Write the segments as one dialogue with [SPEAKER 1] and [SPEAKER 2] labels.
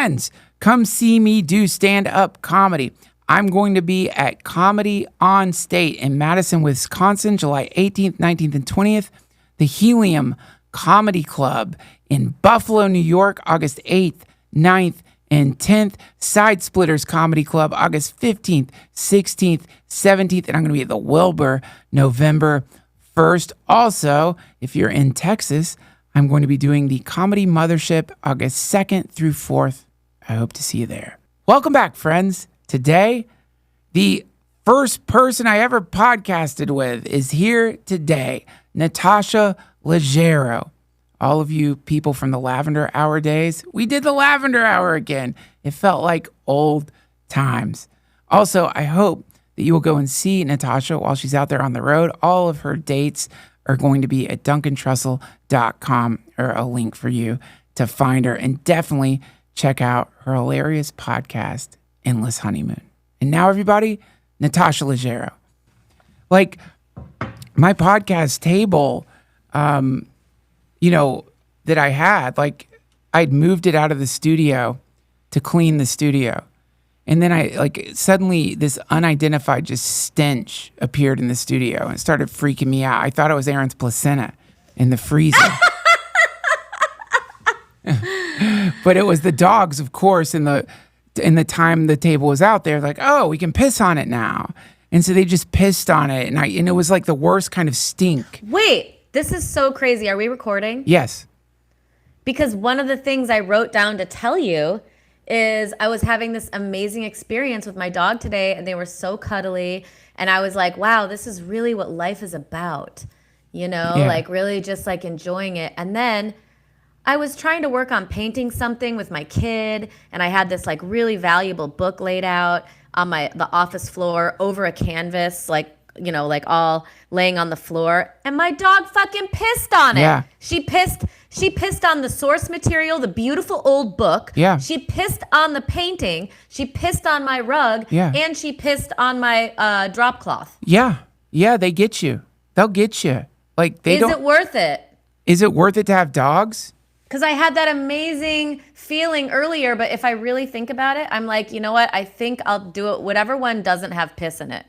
[SPEAKER 1] Friends, come see me do stand-up comedy. I'm going to be at Comedy on State in Madison, Wisconsin, July 18th, 19th, and 20th. The Helium Comedy Club in Buffalo, New York, August 8th, 9th, and 10th. Side Splitters Comedy Club, August 15th, 16th, 17th. And I'm going to be at the Wilbur, November 1st. Also, if you're in Texas, I'm going to be doing the Comedy Mothership, August 2nd through 4th. I hope to see you there. Welcome back, friends. Today, the first person I ever podcasted with is here today, Natasha Leggero. All of you people from the Lavender Hour days, we did the Lavender Hour again. It felt like old times. Also, I hope that you will go and see Natasha while she's out there on the road. All of her dates are going to be at duncantrussell.com, or a link for you to find her. And definitely check out her hilarious podcast, Endless Honeymoon. And now, everybody, Natasha Leggero. Like, my podcast table, that I had, like, I'd moved it out of the studio to clean the studio. And then suddenly this unidentified just stench appeared in the studio and it started freaking me out. I thought it was Aaron's placenta in the freezer. But it was the dogs, of course, in the time the table was out there, like, oh, we can piss on it now. And so they just pissed on it, and it was like the worst kind of stink.
[SPEAKER 2] Wait, this is so crazy. Are we recording?
[SPEAKER 1] Yes.
[SPEAKER 2] Because one of the things I wrote down to tell you is I was having this amazing experience with my dog today, and they were so cuddly, and I was like, wow, this is really what life is about, like really just like enjoying it. And then I was trying to work on painting something with my kid, and I had this like really valuable book laid out on the office floor over a canvas, like all laying on the floor, and my dog fucking pissed on it.
[SPEAKER 1] Yeah.
[SPEAKER 2] She pissed on the source material, the beautiful old book.
[SPEAKER 1] Yeah.
[SPEAKER 2] She pissed on the painting. She pissed on my rug.
[SPEAKER 1] Yeah.
[SPEAKER 2] And she pissed on my drop cloth.
[SPEAKER 1] Yeah. Yeah, they get you. They'll get you. Like,
[SPEAKER 2] Is it worth it?
[SPEAKER 1] Is it worth it to have dogs?
[SPEAKER 2] Because I had that amazing feeling earlier, but if I really think about it, I'm like, you know what? I think I'll do it. Whatever one doesn't have piss in it.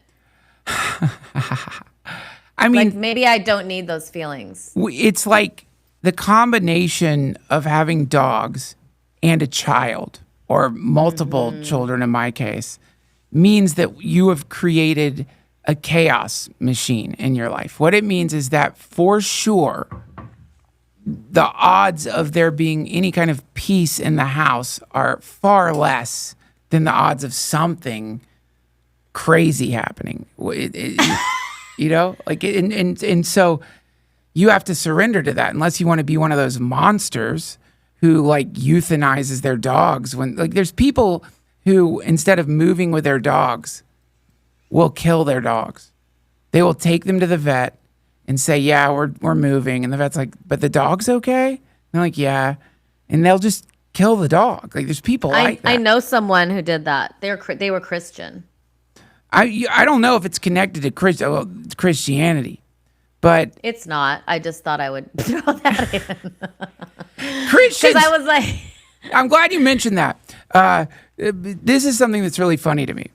[SPEAKER 1] I mean,
[SPEAKER 2] like, maybe I don't need those feelings.
[SPEAKER 1] It's like the combination of having dogs and a child, or multiple children in my case, means that you have created a chaos machine in your life. What it means is that, for sure, the odds of there being any kind of peace in the house are far less than the odds of something crazy happening. And so you have to surrender to that, unless you want to be one of those monsters who like euthanizes their dogs. When like there's people who, instead of moving with their dogs, will kill their dogs. They will take them to the vet and say, yeah, we're moving. And the vet's like, but the dog's okay? And they're like, yeah. And they'll just kill the dog. Like, there's people like that.
[SPEAKER 2] I know someone who did that. They were Christian.
[SPEAKER 1] I don't know if it's connected to Christianity, but
[SPEAKER 2] it's not. I just thought I would throw that in.
[SPEAKER 1] Christians.
[SPEAKER 2] Because I was like,
[SPEAKER 1] I'm glad you mentioned that. This is something that's really funny to me.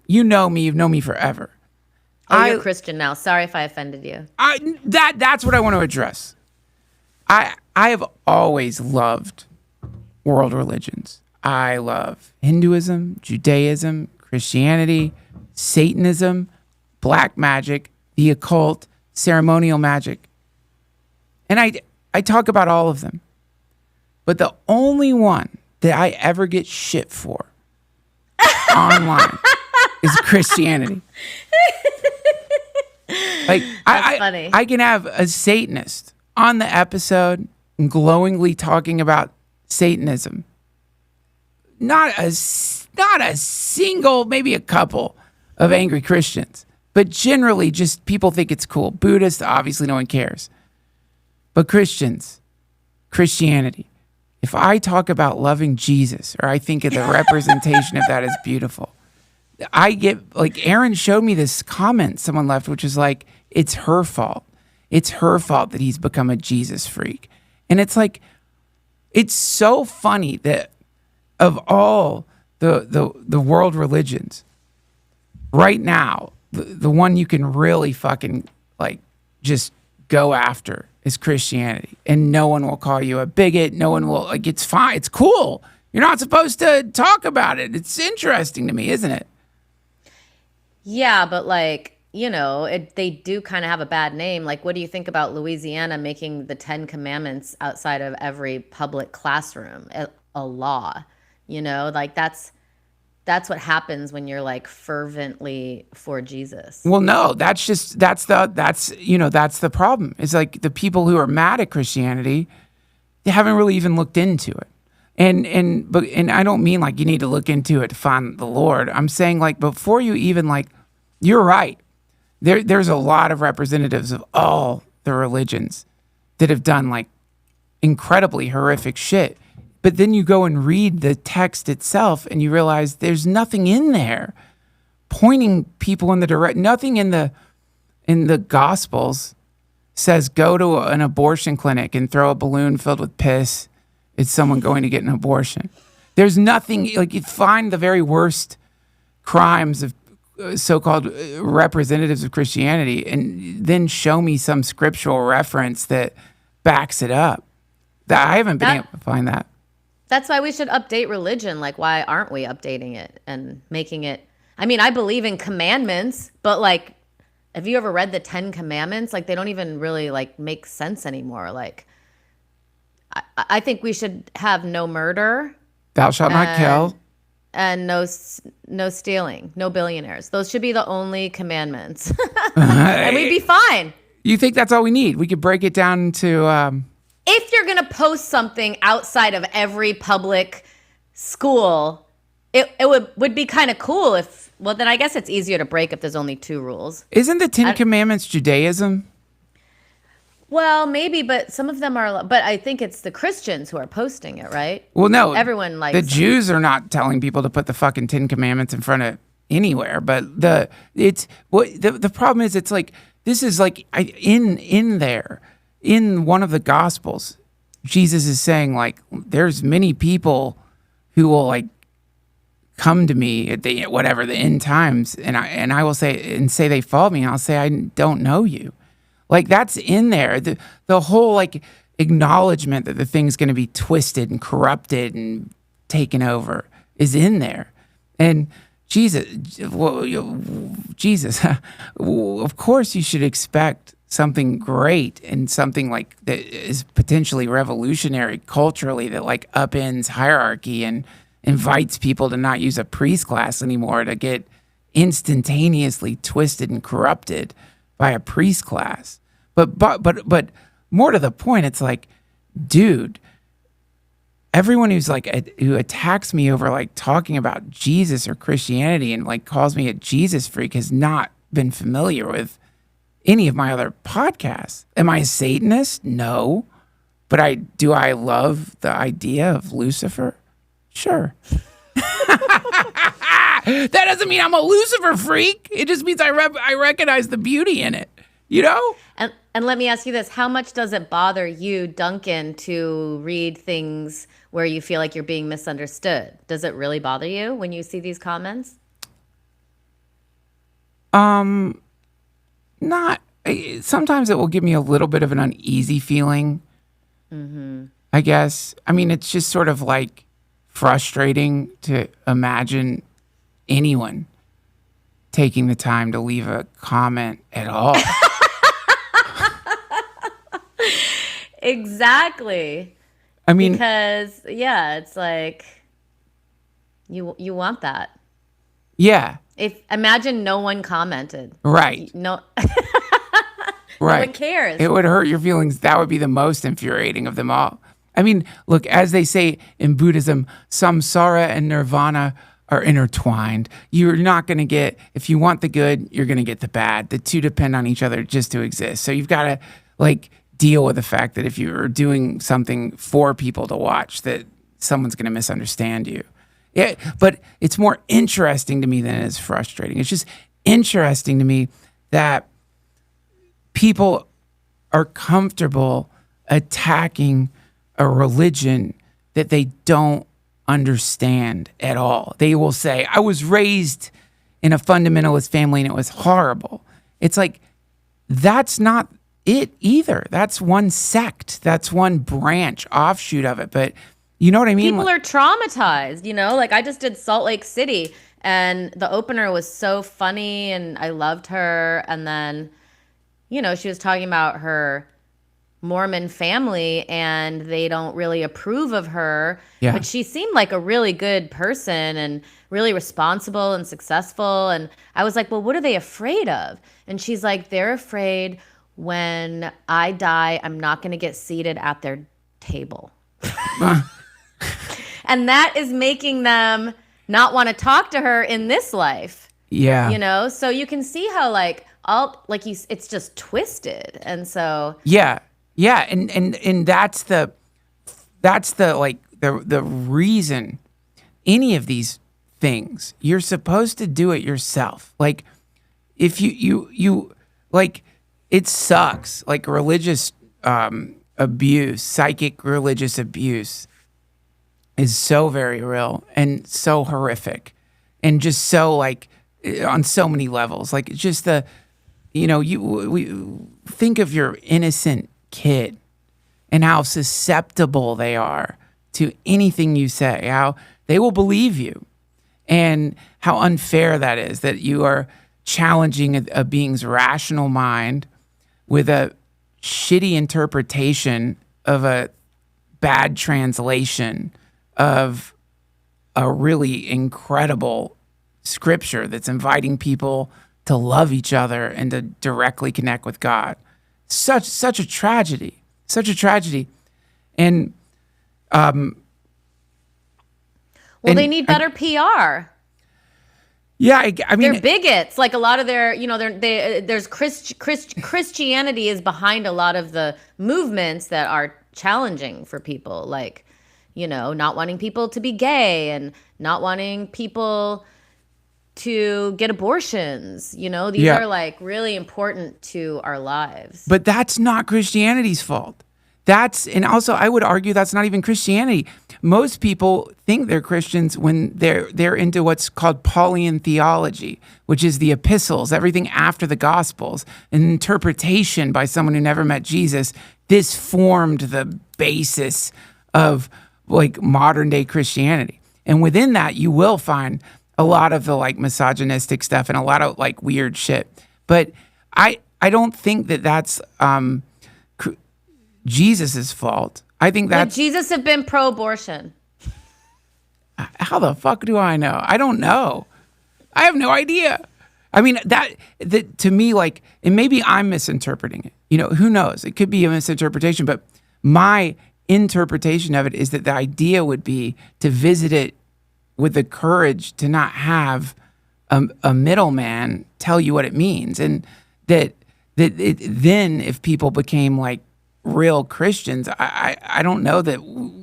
[SPEAKER 1] You know me. You've known me forever.
[SPEAKER 2] Oh, you're Christian now. Sorry if I offended you.
[SPEAKER 1] That's what I want to address. I have always loved world religions. I love Hinduism, Judaism, Christianity, Satanism, black magic, the occult, ceremonial magic. And I talk about all of them. But the only one that I ever get shit for online is Christianity. Like,
[SPEAKER 2] funny.
[SPEAKER 1] I can have a Satanist on the episode and glowingly talking about Satanism. Not a single, maybe a couple of angry Christians, but generally just people think it's cool. Buddhists, obviously no one cares. But Christians, Christianity, if I talk about loving Jesus, or I think of the representation of that as beautiful, I get, like, Aaron showed me this comment someone left, which is like, it's her fault. It's her fault that he's become a Jesus freak. And it's like, it's so funny that of all the world religions, right now, the one you can really fucking like just go after is Christianity, and no one will call you a bigot. No one will, like, it's fine. It's cool. You're not supposed to talk about it. It's interesting to me, isn't it?
[SPEAKER 2] Yeah, but like, they do kind of have a bad name. Like, what do you think about Louisiana making the 10 Commandments outside of every public classroom a law? Like that's what happens when you're like fervently for Jesus.
[SPEAKER 1] Well, no, that's the problem. It's like the people who are mad at Christianity, they haven't really even looked into it. And I don't mean like you need to look into it to find the Lord. I'm saying like before you even like, you're right. There's a lot of representatives of all the religions that have done like incredibly horrific shit. But then you go and read the text itself and you realize there's nothing in there pointing people in the nothing in the Gospels says go to an abortion clinic and throw a balloon filled with piss. It's someone going to get an abortion. There's nothing, like, you find the very worst crimes of so-called representatives of Christianity and then show me some scriptural reference that backs it up. I haven't been able to find that.
[SPEAKER 2] That's why we should update religion. Like, why aren't we updating it and making it? I mean, I believe in commandments, but like, have you ever read the 10 Commandments? Like, they don't even really like make sense anymore. Like, I think we should have no murder.
[SPEAKER 1] Thou shalt not kill.
[SPEAKER 2] And no stealing, no billionaires. Those should be the only commandments. And we'd be fine.
[SPEAKER 1] You think that's all we need? We could break it down to...
[SPEAKER 2] If you're going to post something outside of every public school, it would be kind of cool if... Well, then I guess it's easier to break if there's only 2 rules.
[SPEAKER 1] Isn't the 10 Commandments Judaism?
[SPEAKER 2] Well, maybe, but some of them are... But I think it's the Christians who are posting it, right?
[SPEAKER 1] Well, no.
[SPEAKER 2] Everyone likes
[SPEAKER 1] the Jews are not telling people to put the fucking 10 Commandments in front of anywhere. But the problem is, it's like, this is like in there, in one of the Gospels, Jesus is saying like, there's many people who will like come to me at the end times, and I will say they follow me, and I'll say I don't know you. Like, that's in there. The whole like acknowledgement that the thing's going to be twisted and corrupted and taken over is in there. And Jesus, of course you should expect something great and something like that is potentially revolutionary culturally, that like upends hierarchy and invites people to not use a priest class anymore to get instantaneously twisted and corrupted by a priest class. But more to the point, it's like, dude, everyone who attacks me over like talking about Jesus or Christianity and like calls me a Jesus freak has not been familiar with any of my other podcasts. Am I a Satanist? No. But do I love the idea of Lucifer? Sure. That doesn't mean I'm a Lucifer freak. It just means I recognize the beauty in it, you know?
[SPEAKER 2] And let me ask you this. How much does it bother you, Duncan, to read things where you feel like you're being misunderstood? Does it really bother you when you see these comments?
[SPEAKER 1] Not. Sometimes it will give me a little bit of an uneasy feeling, I guess. I mean, it's just sort of like frustrating to imagine anyone taking the time to leave a comment at all.
[SPEAKER 2] Exactly.
[SPEAKER 1] I mean,
[SPEAKER 2] because it's like you want that.
[SPEAKER 1] Yeah.
[SPEAKER 2] Imagine no one commented.
[SPEAKER 1] Right.
[SPEAKER 2] No.
[SPEAKER 1] Right.
[SPEAKER 2] No one cares.
[SPEAKER 1] It would hurt your feelings. That would be the most infuriating of them all. I mean, look, as they say in Buddhism, samsara and nirvana are intertwined. You're not going to get, if you want the good, you're going to get the bad. The two depend on each other just to exist. So you've got to like deal with the fact that if you're doing something for people to watch, that someone's going to misunderstand you. Yeah, but it's more interesting to me than it is frustrating. It's just interesting to me that people are comfortable attacking a religion that they don't understand at all. They will say, I was raised in a fundamentalist family and it was horrible. It's like, that's not it either. That's one sect. That's one branch, offshoot of it. But you know what I mean?
[SPEAKER 2] People are traumatized, like I just did Salt Lake City and the opener was so funny and I loved her. And then, she was talking about her Mormon family and they don't really approve of her, but she seemed like a really good person and really responsible and successful. And I was like, well, what are they afraid of? And she's like, they're afraid when I die, I'm not going to get seated at their table. And that is making them not want to talk to her in this life.
[SPEAKER 1] Yeah.
[SPEAKER 2] So you can see how it's just twisted. And so
[SPEAKER 1] yeah, and that's the the reason any of these things, you're supposed to do it yourself. Like if you like, it sucks. Like religious abuse, psychic religious abuse is so very real and so horrific and just so on so many levels. Like it's just we think of your innocent kid and how susceptible they are to anything you say, how they will believe you, and how unfair that is, that you are challenging a being's rational mind with a shitty interpretation of a bad translation of a really incredible scripture that's inviting people to love each other and to directly connect with God. Such a tragedy. And
[SPEAKER 2] they need better PR.
[SPEAKER 1] Yeah, I mean,
[SPEAKER 2] they're bigots. Like a lot of their, there's Christianity is behind a lot of the movements that are challenging for people, like, not wanting people to be gay and not wanting people to get abortions. These are really important to our lives.
[SPEAKER 1] But that's not Christianity's fault. And also I would argue that's not even Christianity. Most people think they're Christians when they're into what's called Pauline theology, which is the epistles, everything after the Gospels, an interpretation by someone who never met Jesus. This formed the basis of modern day Christianity. And within that, you will find a lot of the misogynistic stuff and a lot of weird shit. But I don't think that that's Jesus's fault. I think that
[SPEAKER 2] Jesus have been pro-abortion.
[SPEAKER 1] How the fuck do I know? I don't know. I have no idea. I mean, that to me, and maybe I'm misinterpreting it. Who knows? It could be a misinterpretation, but my interpretation of it is that the idea would be to visit it with the courage to not have a middleman tell you what it means, and then if people became real Christians, I don't know that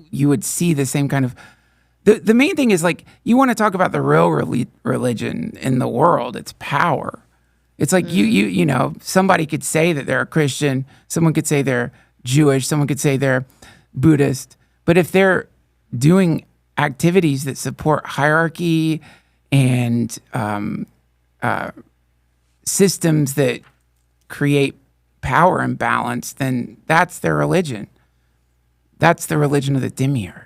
[SPEAKER 1] you would see the same kind of. The main thing is you want to talk about the real religion in the world. It's power. It's somebody could say that they're a Christian, someone could say they're Jewish, someone could say they're Buddhist, but if they're doing activities that support hierarchy and systems that create power imbalance, then that's their religion. That's the religion of the demiurge.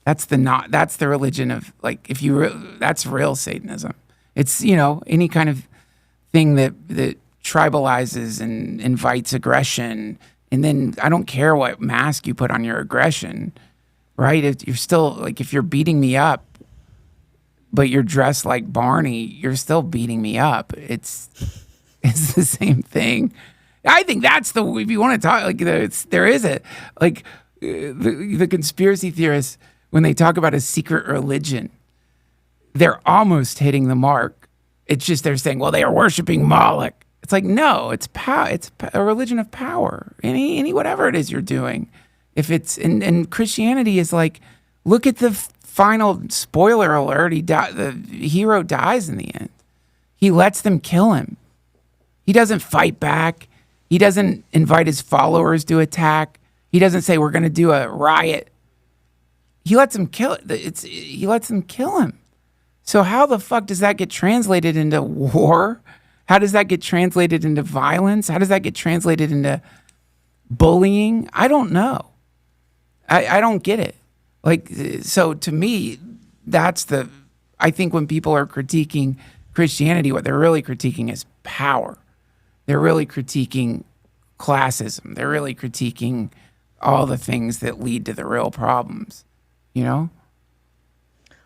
[SPEAKER 1] That's the religion of that's real Satanism. It's any kind of thing that tribalizes and invites aggression, and then I don't care what mask you put on your aggression, right? If you're still if you're beating me up, but you're dressed like Barney, you're still beating me up. It's the same thing. I think that's if you want to talk, there is a, the conspiracy theorists, when they talk about a secret religion, they're almost hitting the mark. It's just, they're saying, well, they are worshiping Moloch. It's no, it's power. It's a religion of power. Any whatever it is you're doing. If it's, and Christianity is look at the final spoiler alert. The hero dies in the end. He lets them kill him. He doesn't fight back. He doesn't invite his followers to attack. He doesn't say, we're going to do a riot. he lets them kill he lets them kill him. So how the fuck does that get translated into war? How does that get translated into violence? How does that get translated into bullying? I don't know. I don't get it. Like, so to me, I think when people are critiquing Christianity, what they're really critiquing is power. They're really critiquing classism. They're really critiquing all the things that lead to the real problems, you know?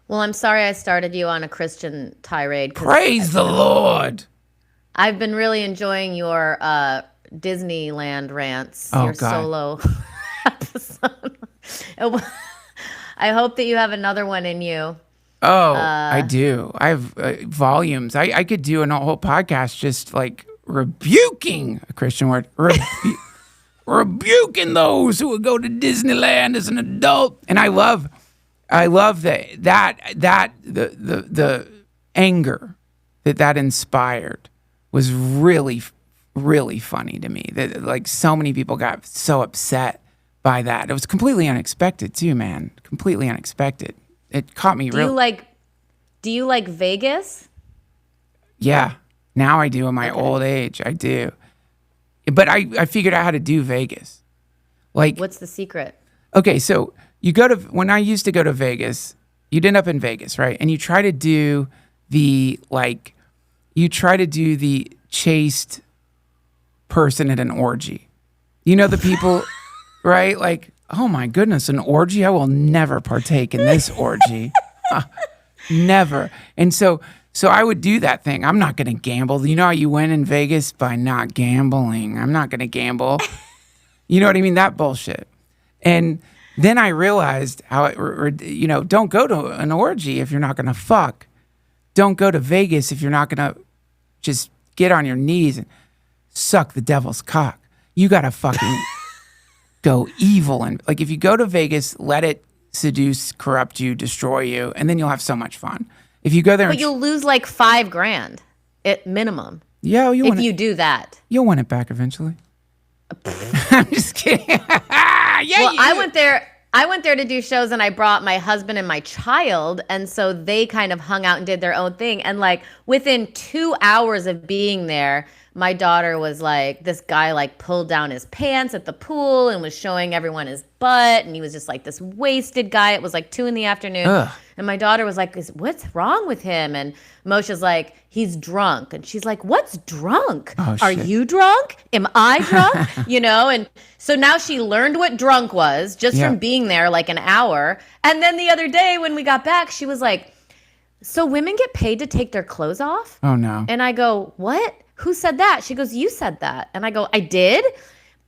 [SPEAKER 2] Well, I'm sorry I started you on a Christian tirade.
[SPEAKER 1] Praise the Lord.
[SPEAKER 2] I've been really enjoying your Disneyland rants, your
[SPEAKER 1] God.
[SPEAKER 2] solo episode. I hope that you have another one in you.
[SPEAKER 1] Oh, I do. I have volumes. I could do a whole podcast just like rebuking, a Christian word, rebuking those who would go to Disneyland as an adult. And I love that the anger that inspired was really, really funny to me. That like so many people got so upset by that. It was completely unexpected too, man. Completely unexpected. It caught me really.
[SPEAKER 2] Do you like Vegas?
[SPEAKER 1] Yeah, now I do in my old age. I do. But I figured out how to do Vegas. Like,
[SPEAKER 2] what's the secret?
[SPEAKER 1] Okay, so when I used to go to Vegas, you'd end up in Vegas, right? And you try to do the chaste person at an orgy. You know the people, right? Like, oh my goodness, an orgy? I will never partake in this orgy. Never. And so I would do that thing. I'm not going to gamble. You know how you win in Vegas? By not gambling. I'm not going to gamble. You know what I mean? That bullshit. And then I realized how don't go to an orgy if you're not going to fuck. Don't go to Vegas if you're not going to just get on your knees and suck the devil's cock. You got to fucking go evil. And like, if you go to Vegas, let it seduce, corrupt you, destroy you, and then you'll have so much fun. If you go there,
[SPEAKER 2] but you'll lose like $5,000 at minimum.
[SPEAKER 1] Yeah,
[SPEAKER 2] if you do that,
[SPEAKER 1] you'll win it back eventually. I'm just kidding.
[SPEAKER 2] I went there to do shows, and I brought my husband and my child, and so they kind of hung out and did their own thing. And like within 2 hours of being there, my daughter was like, this guy like pulled down his pants at the pool and was showing everyone his butt, and he was just like this wasted guy. It was like 2 p.m. And my daughter was like, what's wrong with him? And Moshe's like, he's drunk. And she's like, what's drunk? Are you drunk? Am I drunk? And so now she learned what drunk was just from being there like an hour. And then the other day when we got back, she was like, so women get paid to take their clothes off?
[SPEAKER 1] Oh, no.
[SPEAKER 2] And I go, what? Who said that? She goes, you said that. And I go, I did?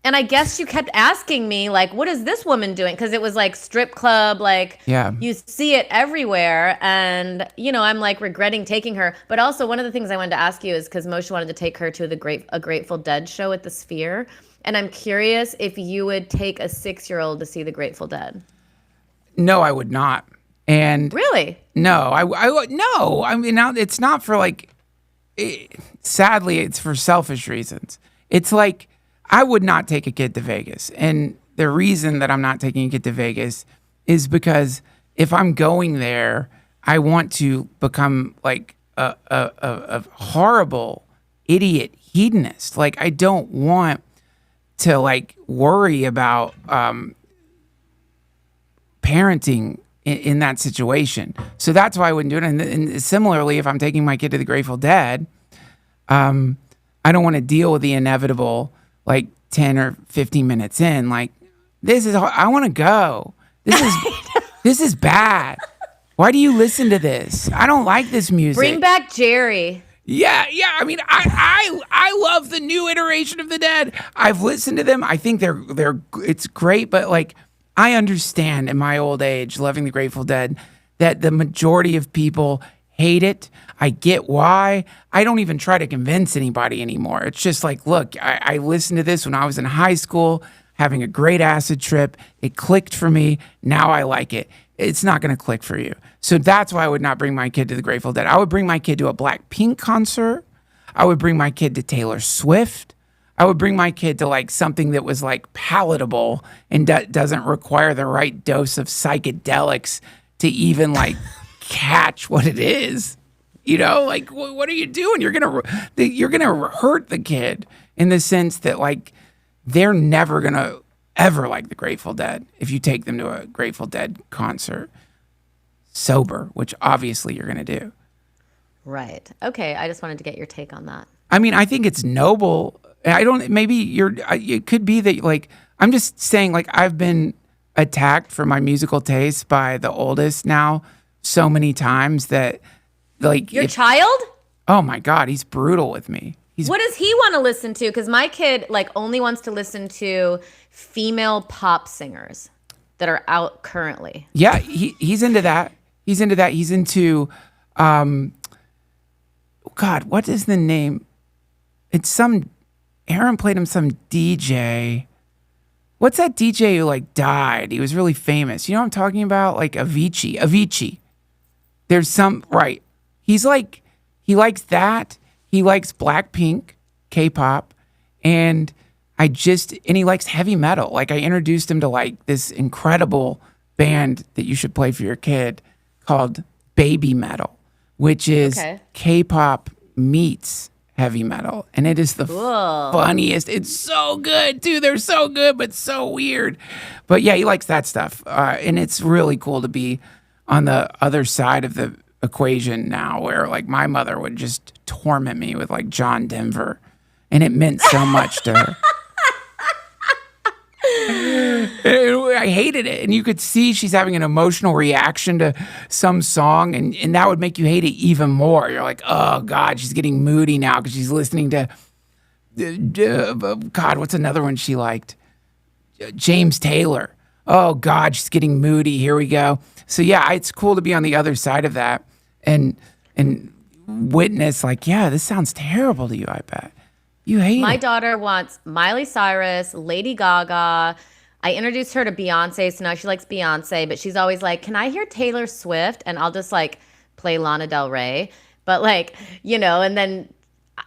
[SPEAKER 2] And I guess you kept asking me, like, what is this woman doing? Because it was like strip club, like, you see it everywhere. And, I'm like regretting taking her. But also, one of the things I wanted to ask you is because Moshe wanted to take her to a Grateful Dead show at the Sphere. And I'm curious if you would take a 6-year-old to see the Grateful Dead.
[SPEAKER 1] No, I would not. And
[SPEAKER 2] really?
[SPEAKER 1] No, no. I mean, now it's not for like, sadly, it's for selfish reasons. It's like, I would not take a kid to Vegas. And the reason that I'm not taking a kid to Vegas is because if I'm going there, I want to become like a horrible idiot hedonist. Like, I don't want to like worry about parenting in that situation. So that's why I wouldn't do it. And similarly, if I'm taking my kid to the Grateful Dead, I don't want to deal with the inevitable, like 10 or 15 minutes in, like, I want to go. This is bad. Why do you listen to this? I don't like this music.
[SPEAKER 2] Bring back Jerry.
[SPEAKER 1] Yeah. I mean, I love the new iteration of the Dead. I've listened to them. I think it's great, but like, I understand in my old age, loving the Grateful Dead, that the majority of people hate it. I get why. I don't even try to convince anybody anymore. It's just like, look, I listened to this when I was in high school, having a great acid trip. It clicked for me. Now I like it. It's not going to click for you. So that's why I would not bring my kid to the Grateful Dead. I would bring my kid to a Blackpink concert. I would bring my kid to Taylor Swift. I would bring my kid to like something that was like palatable and doesn't require the right dose of psychedelics to even like catch what it is. Like what are you doing? You're gonna hurt the kid in the sense that like they're never gonna ever like the Grateful Dead if you take them to a Grateful Dead concert sober, which obviously you're gonna do.
[SPEAKER 2] Right. Okay. I just wanted to get your take on that.
[SPEAKER 1] I mean, I think it's noble. It could be that like, I'm just saying like I've been attacked for my musical taste by the oldest now so many times that like.
[SPEAKER 2] Your child?
[SPEAKER 1] Oh my God, he's brutal with me.
[SPEAKER 2] What does he want to listen to? Because my kid like only wants to listen to female pop singers that are out currently.
[SPEAKER 1] Yeah, he's into that. He's into, God, what is the name? It's Aaron played him some DJ. What's that DJ who like died? He was really famous. You know what I'm talking about? Like Avicii. There's right. He's like, he likes that. He likes Blackpink, K-pop, and he likes heavy metal. Like I introduced him to like this incredible band that you should play for your kid called Baby Metal, which is K-pop meets heavy metal, and it is the funniest. It's so good, dude. They're so good, but so weird. But yeah, he likes that stuff, and it's really cool to be on the other side of the equation now, where like my mother would just torment me with like John Denver, and it meant so much to her. I hated it, and you could see she's having an emotional reaction to some song, and that would make you hate it even more. You're like, oh God, she's getting moody now because she's listening to God, what's another one she liked? James Taylor. Oh God, she's getting moody. Here we go. So yeah, it's cool to be on the other side of that and witness like, yeah, this sounds terrible to you, I bet. You hate it.
[SPEAKER 2] My daughter wants Miley Cyrus, Lady Gaga. I introduced her to Beyonce, so now she likes Beyonce, but she's always like, can I hear Taylor Swift? And I'll just like play Lana Del Rey. But like, and then,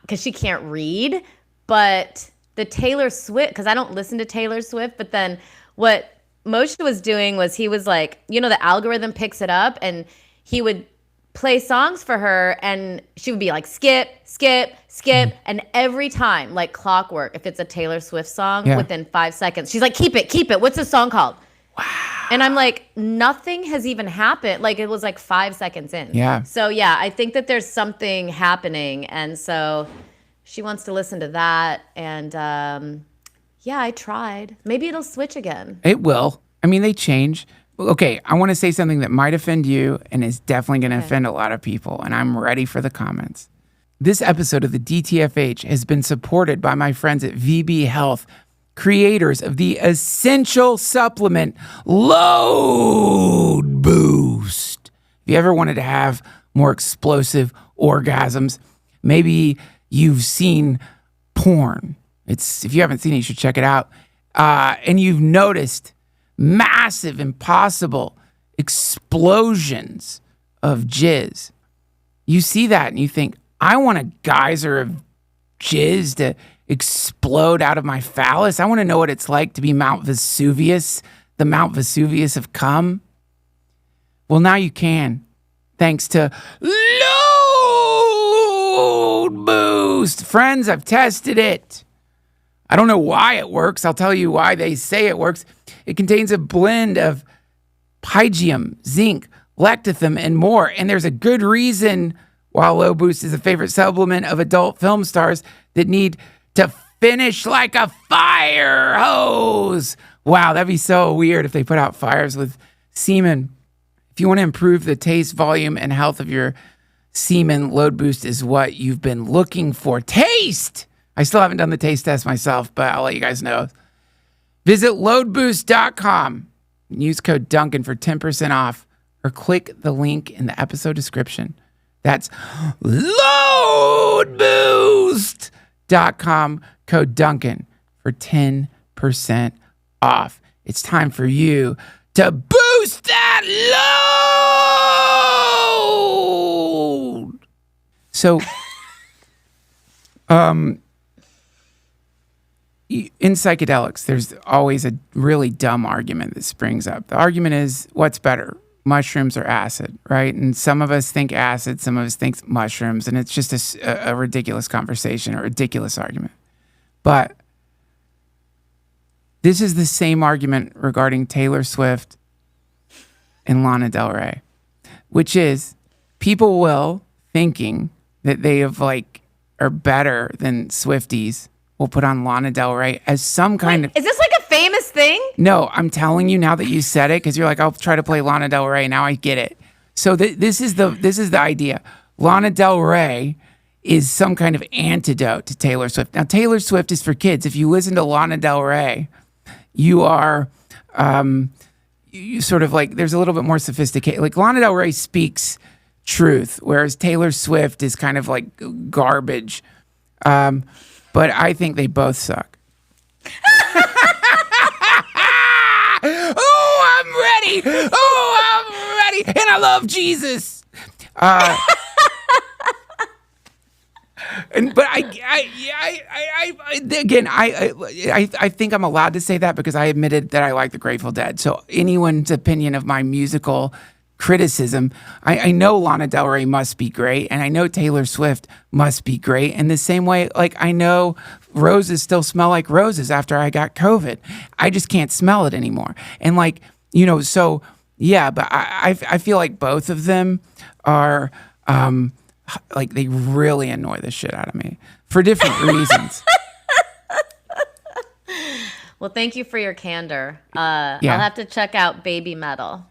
[SPEAKER 2] because she can't read, but the Taylor Swift, because I don't listen to Taylor Swift, but then what Moshe was doing was he was like, the algorithm picks it up, and he would play songs for her, and she would be like, skip, skip, skip. And every time, like clockwork, if it's a Taylor Swift song, within 5 seconds, she's like, keep it. What's the song called?
[SPEAKER 1] Wow.
[SPEAKER 2] And I'm like, nothing has even happened. Like it was like 5 seconds in.
[SPEAKER 1] Yeah.
[SPEAKER 2] So yeah, I think that there's something happening. And so she wants to listen to that. And yeah, I tried. Maybe it'll switch again.
[SPEAKER 1] It will. I mean, they change. Okay, I want to say something that might offend you and is definitely going to offend a lot of people, and I'm ready for the comments. This episode of the DTFH has been supported by my friends at VB Health, creators of the essential supplement Load Boost. If you ever wanted to have more explosive orgasms, maybe you've seen porn. If you haven't seen it, you should check it out. And you've noticed massive, impossible explosions of jizz. You see that and you think, I want a geyser of jizz to explode out of my phallus. I want to know what it's like to be Mount Vesuvius, the Mount Vesuvius of cum. Well, now you can, thanks to Load Boost. Friends, I've tested it. I don't know why it works. I'll tell you why they say it works. It contains a blend of pygium, zinc, lecithin, and more. And there's a good reason why Low Boost is a favorite supplement of adult film stars that need to finish like a fire hose. Wow, that'd be so weird if they put out fires with semen. If you want to improve the taste, volume, and health of your semen, Load Boost is what you've been looking for. Taste! I still haven't done the taste test myself, but I'll let you guys know. Visit loadboost.com and use code Duncan for 10% off, or click the link in the episode description. That's loadboost.com, code Duncan for 10% off. It's time for you to boost that load. So, in psychedelics, there's always a really dumb argument that springs up. The argument is, what's better, mushrooms or acid, right? And some of us think acid, some of us think mushrooms, and it's just a ridiculous conversation, a ridiculous argument. But this is the same argument regarding Taylor Swift and Lana Del Rey, which is people will, thinking that they have are better than Swifties, will put on Lana Del Rey as some kind of...
[SPEAKER 2] Is this like a famous thing?
[SPEAKER 1] No, I'm telling you now that you said it, because you're like, I'll try to play Lana Del Rey. Now I get it. So this is the idea. Lana Del Rey is some kind of antidote to Taylor Swift. Now, Taylor Swift is for kids. If you listen to Lana Del Rey, you are... you sort of there's a little bit more sophisticated. Like Lana Del Rey speaks truth, whereas Taylor Swift is kind of like garbage. But I think they both suck. Oh, I'm ready. Oh, I'm ready. And I love Jesus. But I think I'm allowed to say that because I admitted that I like the Grateful Dead. So anyone's opinion of my musical criticism, I know Lana Del Rey must be great, and I know Taylor Swift must be great. In the same way, I know roses still smell like roses after I got COVID. I just can't smell it anymore. And so yeah, but I feel like both of them are they really annoy the shit out of me for different reasons.
[SPEAKER 2] Well, thank you for your candor. I'll have to check out Baby Metal.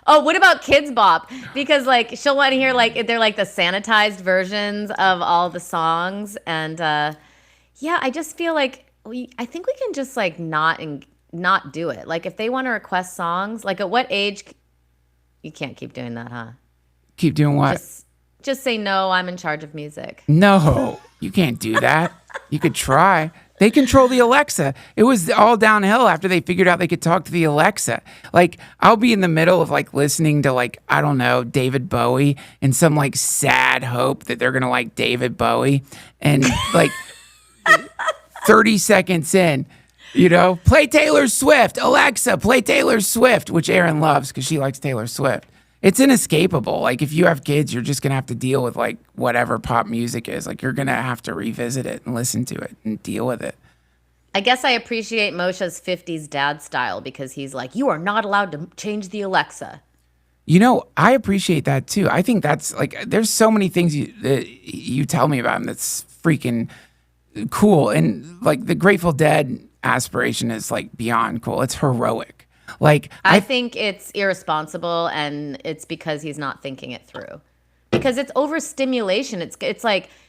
[SPEAKER 2] Oh, what about Kids Bop? Because she'll want to hear they're the sanitized versions of all the songs, and I just feel I think we can just not do it. If they want to request songs, at what age? You can't keep doing that, huh?
[SPEAKER 1] Keep doing what?
[SPEAKER 2] Just say no. I'm in charge of music.
[SPEAKER 1] No, you can't do that. You could try. They control the Alexa. It was all downhill after they figured out they could talk to the Alexa. I'll be in the middle of listening to I don't know, David Bowie, and some sad hope that they're going to like David Bowie. And 30 seconds in, play Taylor Swift. Alexa, play Taylor Swift, which Erin loves because she likes Taylor Swift. It's inescapable. If you have kids, you're just going to have to deal with whatever pop music is. You're going to have to revisit it and listen to it and deal with it.
[SPEAKER 2] I guess I appreciate Moshe's 50s dad style because he's you are not allowed to change the Alexa.
[SPEAKER 1] I appreciate that too. I think that's there's so many things that you tell me about him that's freaking cool. And the Grateful Dead aspiration is beyond cool. It's heroic.
[SPEAKER 2] I think it's irresponsible, and it's because he's not thinking it through. Because it's overstimulation. It's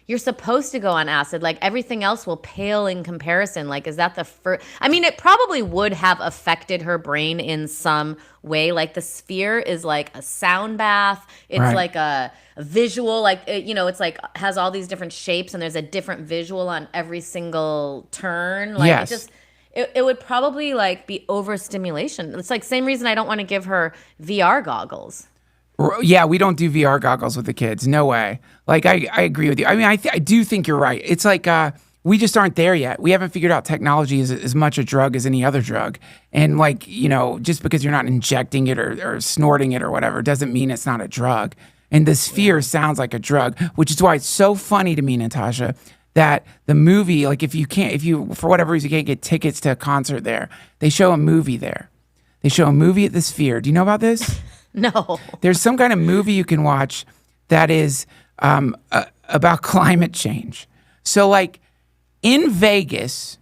[SPEAKER 2] you're supposed to go on acid. Everything else will pale in comparison. Is that the first? I mean, it probably would have affected her brain in some way. The sphere is a sound bath. It's
[SPEAKER 1] right.
[SPEAKER 2] A visual. It's has all these different shapes, and there's a different visual on every single turn.
[SPEAKER 1] Yes.
[SPEAKER 2] It would probably be overstimulation. It's same reason I don't want to give her VR goggles.
[SPEAKER 1] Yeah, we don't do VR goggles with the kids. No way. I agree with you. I mean, I do think you're right. It's we just aren't there yet. We haven't figured out technology is as much a drug as any other drug. And just because you're not injecting it or snorting it or whatever doesn't mean it's not a drug. And the sphere sounds like a drug, which is why it's so funny to me, Natasha, that the movie, if you for whatever reason can't get tickets to a concert there, they show a movie there. They show a movie at the Sphere. Do you know about this?
[SPEAKER 2] No.
[SPEAKER 1] There's some kind of movie you can watch that is about climate change. So in Vegas,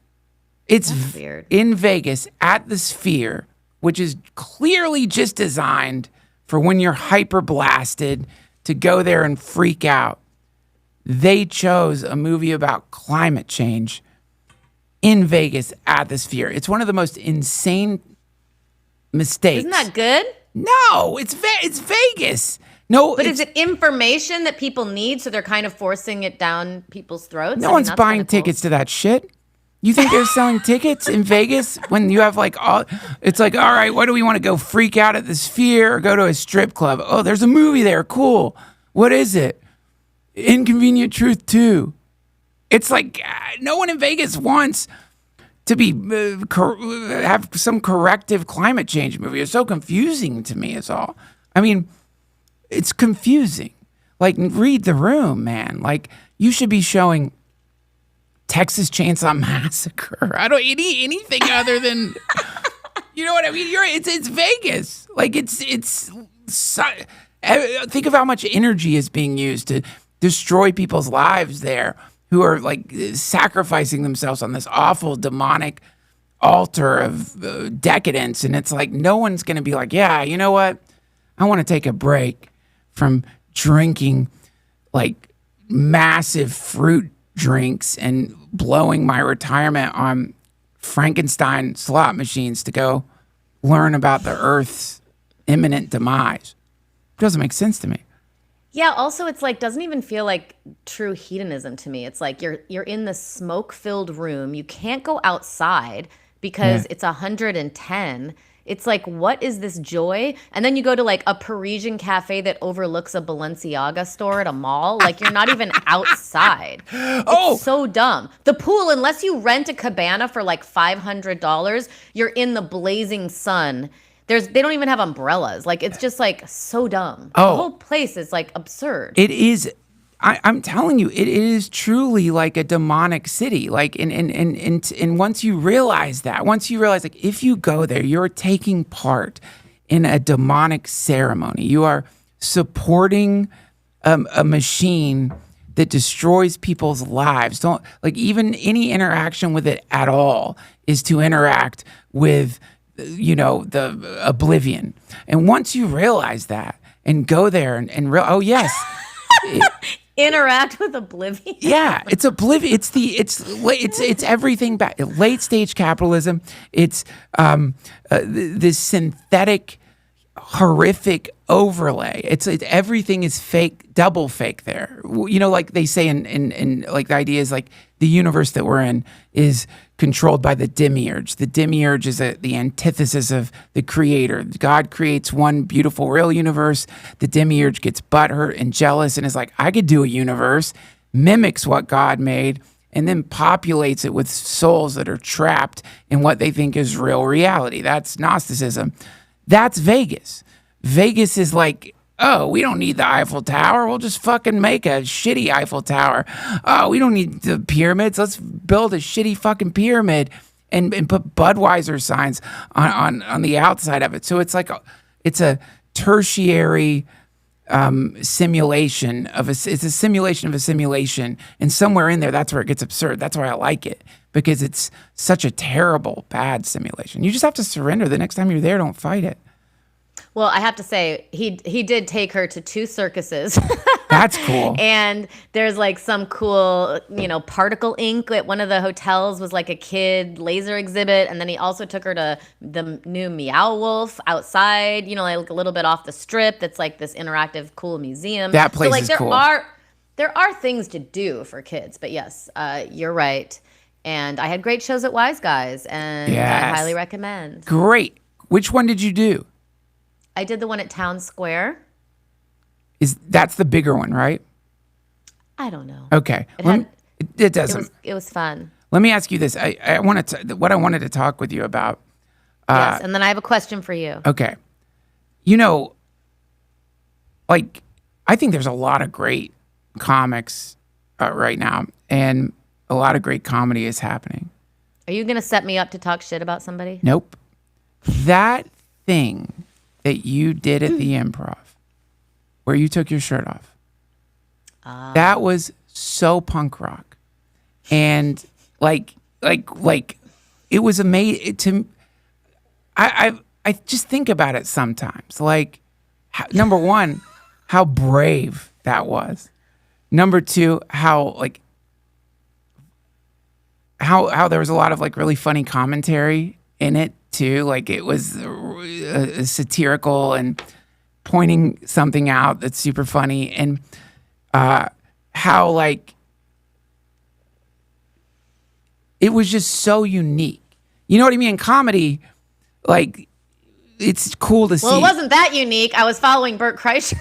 [SPEAKER 1] it's
[SPEAKER 2] weird.
[SPEAKER 1] In Vegas at the Sphere, which is clearly just designed for when you're hyper blasted to go there and freak out. They chose a movie about climate change in Vegas at the Sphere. It's one of the most insane mistakes.
[SPEAKER 2] Isn't that good?
[SPEAKER 1] No, it's Vegas. No,
[SPEAKER 2] but is it information that people need, so they're kind of forcing it down people's throats?
[SPEAKER 1] No one's buying tickets to that shit. You think they're selling tickets in Vegas when you have all? It's all right. What do we want to go freak out at the Sphere or go to a strip club? Oh, there's a movie there. Cool. What is it? Inconvenient Truth 2. It's like no one in Vegas wants to be have some corrective climate change movie. It's so confusing to me. Is all. I mean, it's confusing. Like, read the room, man. Like, you should be showing Texas Chainsaw Massacre. I don't anything other than, you know what I mean? It's Vegas. Like, think of how much energy is being used to destroy people's lives there, who are like sacrificing themselves on this awful demonic altar of decadence. And it's like, no one's going to be like, yeah, you know what? I want to take a break from drinking like massive fruit drinks and blowing my retirement on Frankenstein slot machines to go learn about the Earth's imminent demise. It doesn't make sense to me.
[SPEAKER 2] Yeah, also it's like doesn't even feel like true hedonism to me. It's like you're in this smoke-filled room. You can't go outside because it's 110. It's like, what is this joy? And then you go to like a Parisian cafe that overlooks a Balenciaga store at a mall. Like, you're not even outside. It's so dumb. The pool, unless you rent a cabana for like $500, you're in the blazing sun. They don't even have umbrellas. Like, it's just like so dumb. The whole place is like absurd.
[SPEAKER 1] It is. I'm telling you, it is truly like a demonic city. Like, and once you realize like, if you go there, you're taking part in a demonic ceremony. You are supporting a machine that destroys people's lives. Don't like, even any interaction with it at all is to interact with, the oblivion. And once you realize that and go there oh yes.
[SPEAKER 2] Interact with oblivion.
[SPEAKER 1] Yeah, it's oblivion. It's everything back. Late stage capitalism. It's this synthetic, horrific overlay. It's everything is fake, double fake there. Like they say in like the idea is like the universe that we're in is controlled by the demiurge. The demiurge is the antithesis of the creator. God creates one beautiful, real universe. The demiurge gets butthurt and jealous and is like, I could do a universe, mimics what God made, and then populates it with souls that are trapped in what they think is real reality. That's Gnosticism. That's Vegas. Vegas is like, oh, we don't need the Eiffel Tower. We'll just fucking make a shitty Eiffel Tower. Oh, we don't need the pyramids. Let's build a shitty fucking pyramid and put Budweiser signs on the outside of it. So it's like it's a tertiary simulation of it's a simulation of a simulation. And somewhere in there, that's where it gets absurd. That's why I like it, because it's such a terrible, bad simulation. You just have to surrender. The next time you're there, don't fight it.
[SPEAKER 2] Well, I have to say, he did take her to 2 circuses.
[SPEAKER 1] That's cool.
[SPEAKER 2] And there's like some cool, particle ink at one of the hotels was like a kid laser exhibit. And then he also took her to the new Meow Wolf outside, like a little bit off the strip. That's like this interactive, cool museum.
[SPEAKER 1] That place is cool.
[SPEAKER 2] There are things to do for kids. But yes, you're right. And I had great shows at Wise Guys, and I highly recommend.
[SPEAKER 1] Great. Which one did you do?
[SPEAKER 2] I did the one at Town Square.
[SPEAKER 1] That's the bigger one, right?
[SPEAKER 2] I don't know.
[SPEAKER 1] Okay. It doesn't.
[SPEAKER 2] It was fun.
[SPEAKER 1] Let me ask you this. I wanted to talk with you about.
[SPEAKER 2] Yes, and then I have a question for you.
[SPEAKER 1] Okay. Like, I think there's a lot of great comics right now, and a lot of great comedy is happening.
[SPEAKER 2] Are you going to set me up to talk shit about somebody?
[SPEAKER 1] Nope. That thing that you did at the Improv, where you took your shirt off, that was so punk rock, and like it was amazing. I just think about it sometimes. Like, number one, how brave that was. Number two, how there was a lot of like really funny commentary in it too. Like, it was satirical and pointing something out that's super funny, and how like it was just so unique. You know what I mean? In comedy, like, it's cool to see.
[SPEAKER 2] Well, it wasn't that unique. I was following Bert Kreischer.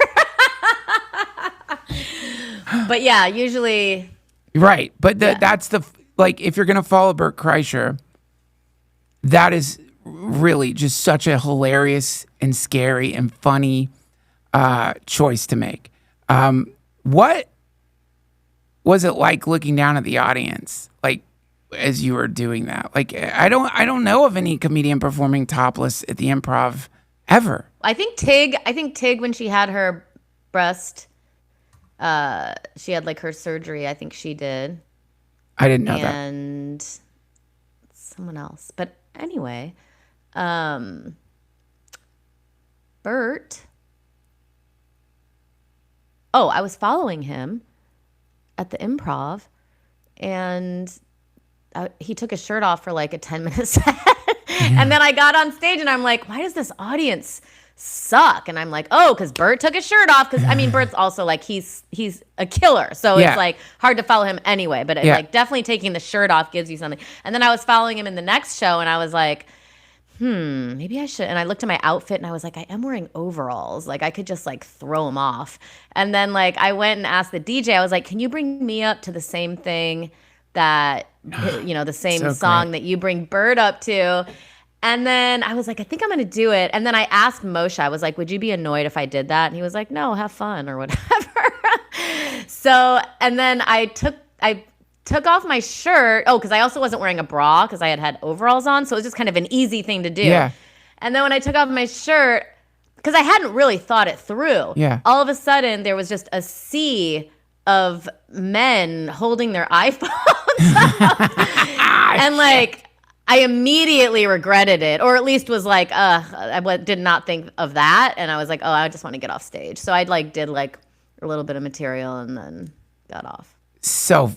[SPEAKER 2] But yeah, usually
[SPEAKER 1] Right. But that's like, if you're going to follow Bert Kreischer, that is really just such a hilarious and scary and funny choice to make. What was it like looking down at the audience, like, as you were doing that? Like, I don't know of any comedian performing topless at the Improv ever.
[SPEAKER 2] I think Tig, when she had her breast, she had like her surgery. I think she did.
[SPEAKER 1] I didn't know that.
[SPEAKER 2] And someone else. But anyway, Bert. Oh, I was following him at the Improv, and he took his shirt off for like a 10-minute set. And then I got on stage and I'm like, why does this audience suck? And I'm like, oh, because Bert took his shirt off. Because I mean, Bert's also like, he's a killer. So it's like hard to follow him anyway. But like definitely taking the shirt off gives you something. And then I was following him in the next show and I was like, maybe I should. And I looked at my outfit and I was like, I am wearing overalls. Like I could just like throw them off. And then like I went and asked the DJ, I was like, can you bring me up to the same thing that, the same song that you bring Bert up to? And then I was like, I think I'm going to do it. And then I asked Moshe, I was like, would you be annoyed if I did that? And he was like, no, have fun or whatever. So, and then I took off my shirt. Oh, because I also wasn't wearing a bra because I had overalls on. So it was just kind of an easy thing to do. Yeah. And then when I took off my shirt, because I hadn't really thought it through. Yeah. All of a sudden, there was just a sea of men holding their iPhones up. And like, I immediately regretted it, or at least was like, I did not think of that. And I was like, oh, I just want to get off stage. So I did like a little bit of material and then got off. So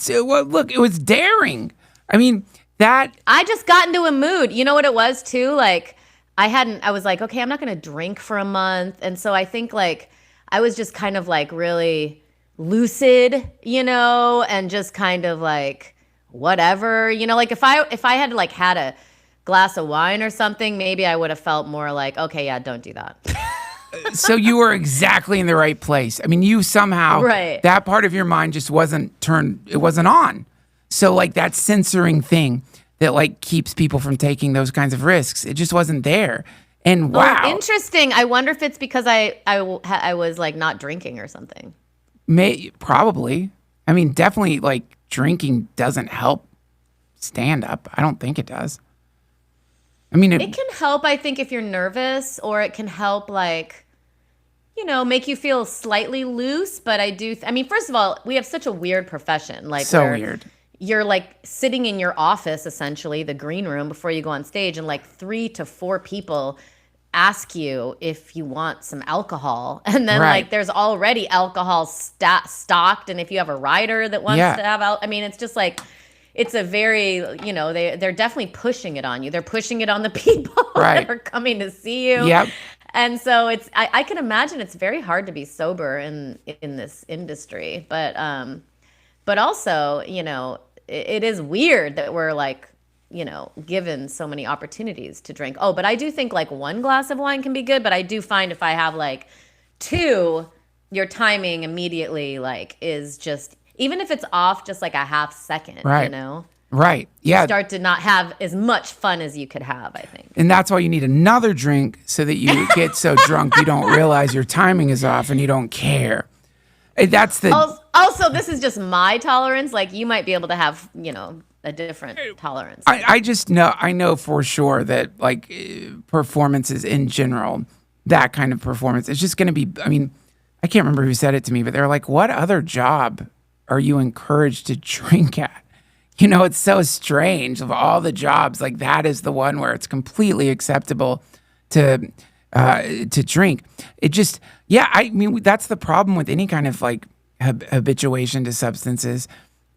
[SPEAKER 2] well, look, it was daring. I mean, I just got into a mood. You know what it was too? Like I was like, okay, I'm not going to drink for a month. And so I think like I was just kind of like really lucid, and just kind of like, whatever, like if I had like had a glass of wine or something, maybe I would have felt more like, okay, yeah, don't do that. So you were exactly in the right place. I mean, you somehow, that part of your mind just wasn't turned, it wasn't on. So like that censoring thing that like keeps people from taking those kinds of risks, it just wasn't there. And wow. Oh, interesting. I wonder if it's because I was like not drinking or something. Probably. I mean, definitely like drinking doesn't help stand up. I don't think it does. I mean, it can help, I think, if you're nervous, or it can help like, make you feel slightly loose. But I mean, first of all, we have such a weird profession. Like so weird. You're like sitting in your office, essentially, the green room, before you go on stage, and like 3 to 4 people ask you if you want some alcohol, and then like there's already alcohol stocked, and if you have a rider that wants to have I mean, it's just like, it's a very, they're definitely pushing it on you. They're pushing it on the people that are coming to see you. Yep. And so I can imagine it's very hard to be sober in this industry, but also, it is weird that we're like, given so many opportunities to drink. Oh, but I do think like 1 glass of wine can be good. But I do find if I have like 2, your timing immediately like is just, even if it's off just like a half second, Right. Yeah. You start to not have as much fun as you could have, I think. And that's why you need another drink, so that you get so drunk you don't realize your timing is off and you don't care. That's the... Also, this is just my tolerance. Like you might be able to have, a different tolerance. I know for sure that like performances in general, that kind of performance, it's just going to be, I mean, I can't remember who said it to me, but they're like, what other job are you encouraged to drink at? It's so strange. Of all the jobs, like that is the one where it's completely acceptable to drink. It just, I mean, that's the problem with any kind of like habituation to substances.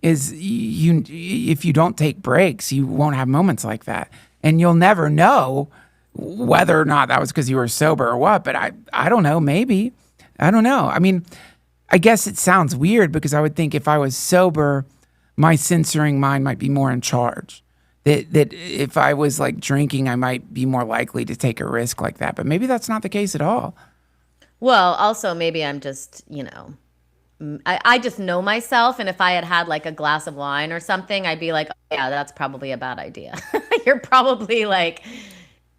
[SPEAKER 2] Is if you don't take breaks, you won't have moments like that. And you'll never know whether or not that was because you were sober or what. But I don't know, maybe. I don't know. I mean, I guess it sounds weird because I would think if I was sober, my censoring mind might be more in charge. That if I was like drinking, I might be more likely to take a risk like that. But maybe that's not the case at all. Well, also maybe I'm just, I just know myself, and if I had like a glass of wine or something, I'd be like, oh, yeah, that's probably a bad idea. You're probably like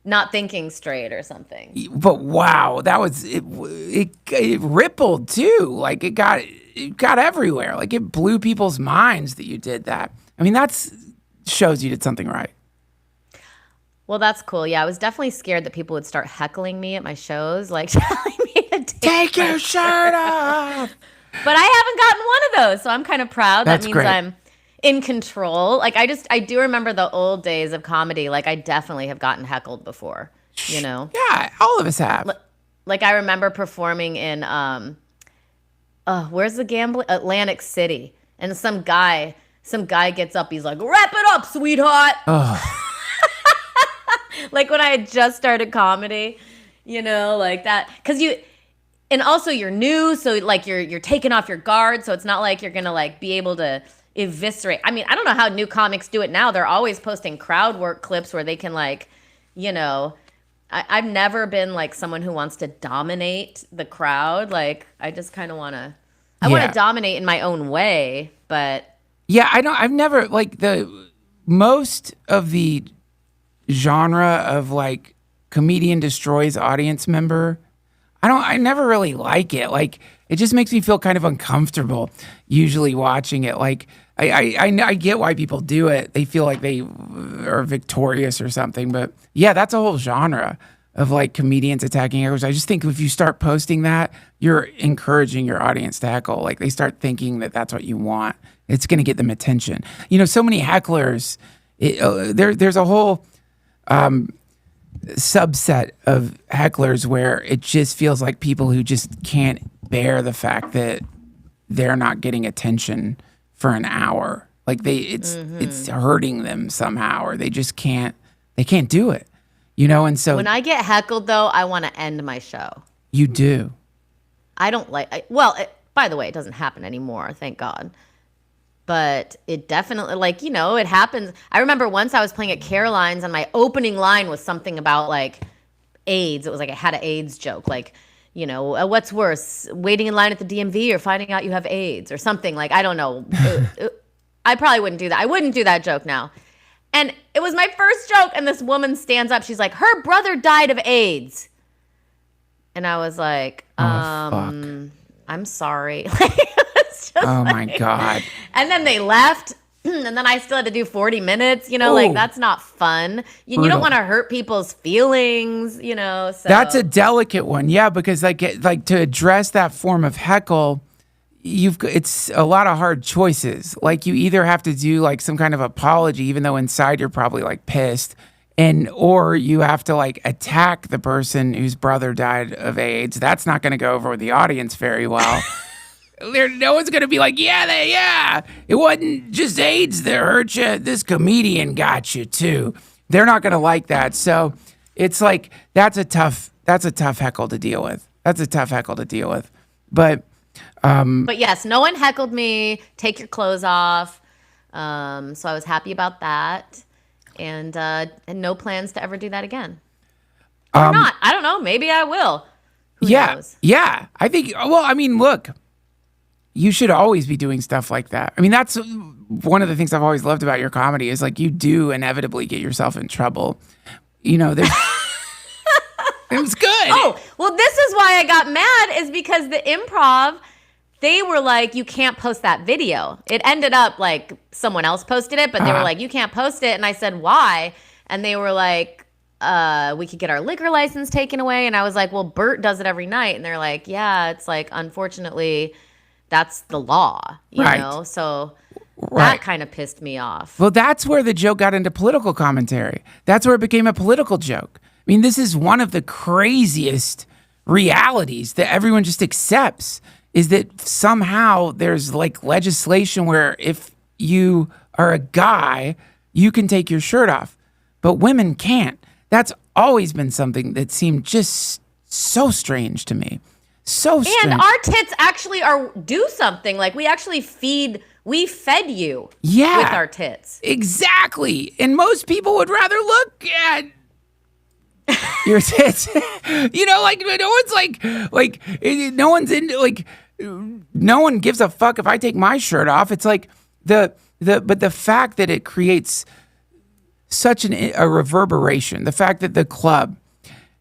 [SPEAKER 2] not thinking straight or something.
[SPEAKER 1] But wow, that was it rippled too. Like it got everywhere. Like it blew people's minds that you did that. I mean, that's shows you did something right.
[SPEAKER 2] Well, that's cool. Yeah, I was definitely scared that people would start heckling me at my shows, like telling me to
[SPEAKER 1] take your shirt off.
[SPEAKER 2] But I haven't gotten one of those, so I'm kind of proud.
[SPEAKER 1] That's
[SPEAKER 2] that means
[SPEAKER 1] great.
[SPEAKER 2] I'm in control. Like I do remember the old days of comedy. Like I definitely have gotten heckled before, you know?
[SPEAKER 1] Yeah, all of us have.
[SPEAKER 2] Like I remember performing in where's the gambling? Atlantic City. And some guy gets up, he's like, "Wrap it up, sweetheart."
[SPEAKER 1] Oh.
[SPEAKER 2] Like when I had just started comedy, you know, like that. And also you're new, so like you're taking off your guard, so it's not like you're gonna like be able to eviscerate. I mean, I don't know how new comics do it now. They're always posting crowd work clips where they can like, you know, I've never been like someone who wants to dominate the crowd. Like I just kind of want to dominate in my own way, but
[SPEAKER 1] yeah, I've never like the most of the genre of like comedian destroys audience member. I never really like it. Like it just makes me feel kind of uncomfortable usually watching it. Like I get why people do it. They feel like they are victorious or something. But yeah, that's a whole genre of like comedians attacking heckles. I just think if you start posting that, you're encouraging your audience to heckle. Like they start thinking that that's what you want. It's going to get them attention. You know, so many hecklers, there's a whole subset of hecklers where it just feels like people who just can't bear the fact that they're not getting attention for an hour. Like it's hurting them somehow, or they just can't do it, you know? And so
[SPEAKER 2] when I get heckled though, I want to end my show.
[SPEAKER 1] You do.
[SPEAKER 2] I don't like, by the way, it doesn't happen anymore. Thank God. But it definitely, like, you know, it happens. I remember once I was playing at Caroline's and my opening line was something about like AIDS. It was like I had an AIDS joke. Like, you know, what's worse, waiting in line at the DMV or finding out you have AIDS or something? Like, I don't know. I probably wouldn't do that. I wouldn't do that joke now. And it was my first joke. And this woman stands up. She's like, her brother died of AIDS. And I was like, I'm sorry.
[SPEAKER 1] Oh my God.
[SPEAKER 2] And then they left. And then I still had to do 40 minutes, you know, like that's not fun. You don't want to hurt people's feelings, you know. So
[SPEAKER 1] that's a delicate one. Yeah, because like to address that form of heckle, it's a lot of hard choices. Like you either have to do like some kind of apology, even though inside you're probably like pissed, or you have to like attack the person whose brother died of AIDS. That's not going to go over with the audience very well. No one's going to be like, yeah, it wasn't just AIDS that hurt you. This comedian got you too. They're not going to like that. So it's like, that's a tough heckle to deal with. But
[SPEAKER 2] yes, no one heckled me. Take your clothes off. So I was happy about that. And no plans to ever do that again. Or not. I don't know. Maybe I will. Who knows?
[SPEAKER 1] Yeah. I think, look, you should always be doing stuff like that. I mean, that's one of the things I've always loved about your comedy is like you do inevitably get yourself in trouble. You know, there's it was good.
[SPEAKER 2] Oh, well, this is why I got mad is because the Improv, they were like, you can't post that video. It ended up like someone else posted it, but they were like, you can't post it. And I said, why? And they were like, we could get our liquor license taken away. And I was like, well, Bert does it every night. And they're like, yeah, it's like, unfortunately, that's the law, you know? So that kind of pissed me off.
[SPEAKER 1] Well, that's where the joke got into political commentary. That's where it became a political joke. I mean, this is one of the craziest realities that everyone just accepts is that somehow there's like legislation where if you are a guy, you can take your shirt off, but women can't. That's always been something that seemed just so strange to me. So strange.
[SPEAKER 2] And our tits actually do something. Like we fed you with our tits.
[SPEAKER 1] Exactly. And most people would rather look at your tits. You know, like no one's like no one's into like no one gives a fuck if I take my shirt off. It's like but the fact that it creates such a reverberation, the fact that the club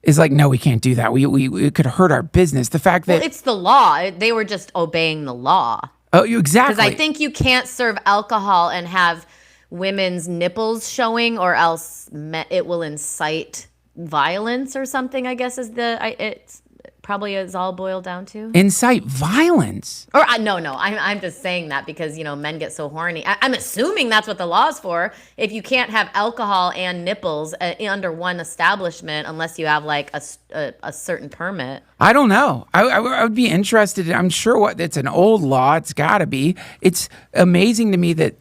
[SPEAKER 1] is like, no, we can't do that. It could hurt our business. The fact that
[SPEAKER 2] it's the law. They were just obeying the law.
[SPEAKER 1] Oh, exactly.
[SPEAKER 2] Because I think you can't serve alcohol and have women's nipples showing, or else it will incite violence or something, I guess it's probably is all boiled down to.
[SPEAKER 1] Incite violence?
[SPEAKER 2] Or no, I'm just saying that because, men get so horny. I'm assuming that's what the law is for. If you can't have alcohol and nipples under one establishment unless you have like a certain permit.
[SPEAKER 1] I don't know. I would be interested. I'm sure it's an old law. It's got to be. It's amazing to me that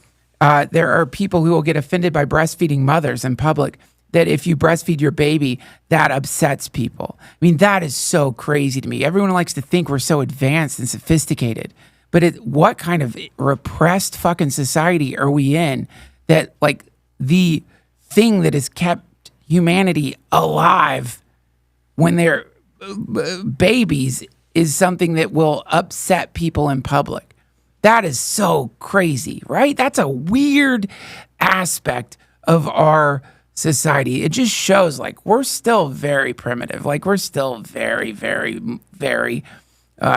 [SPEAKER 1] there are people who will get offended by breastfeeding mothers in public, that if you breastfeed your baby, that upsets people. I mean, that is so crazy to me. Everyone likes to think we're so advanced and sophisticated, but what kind of repressed fucking society are we in that like the thing that has kept humanity alive when they're babies is something that will upset people in public? That is so crazy, right? That's a weird aspect of our society. It just shows like we're still very primitive. Like we're still very, very, very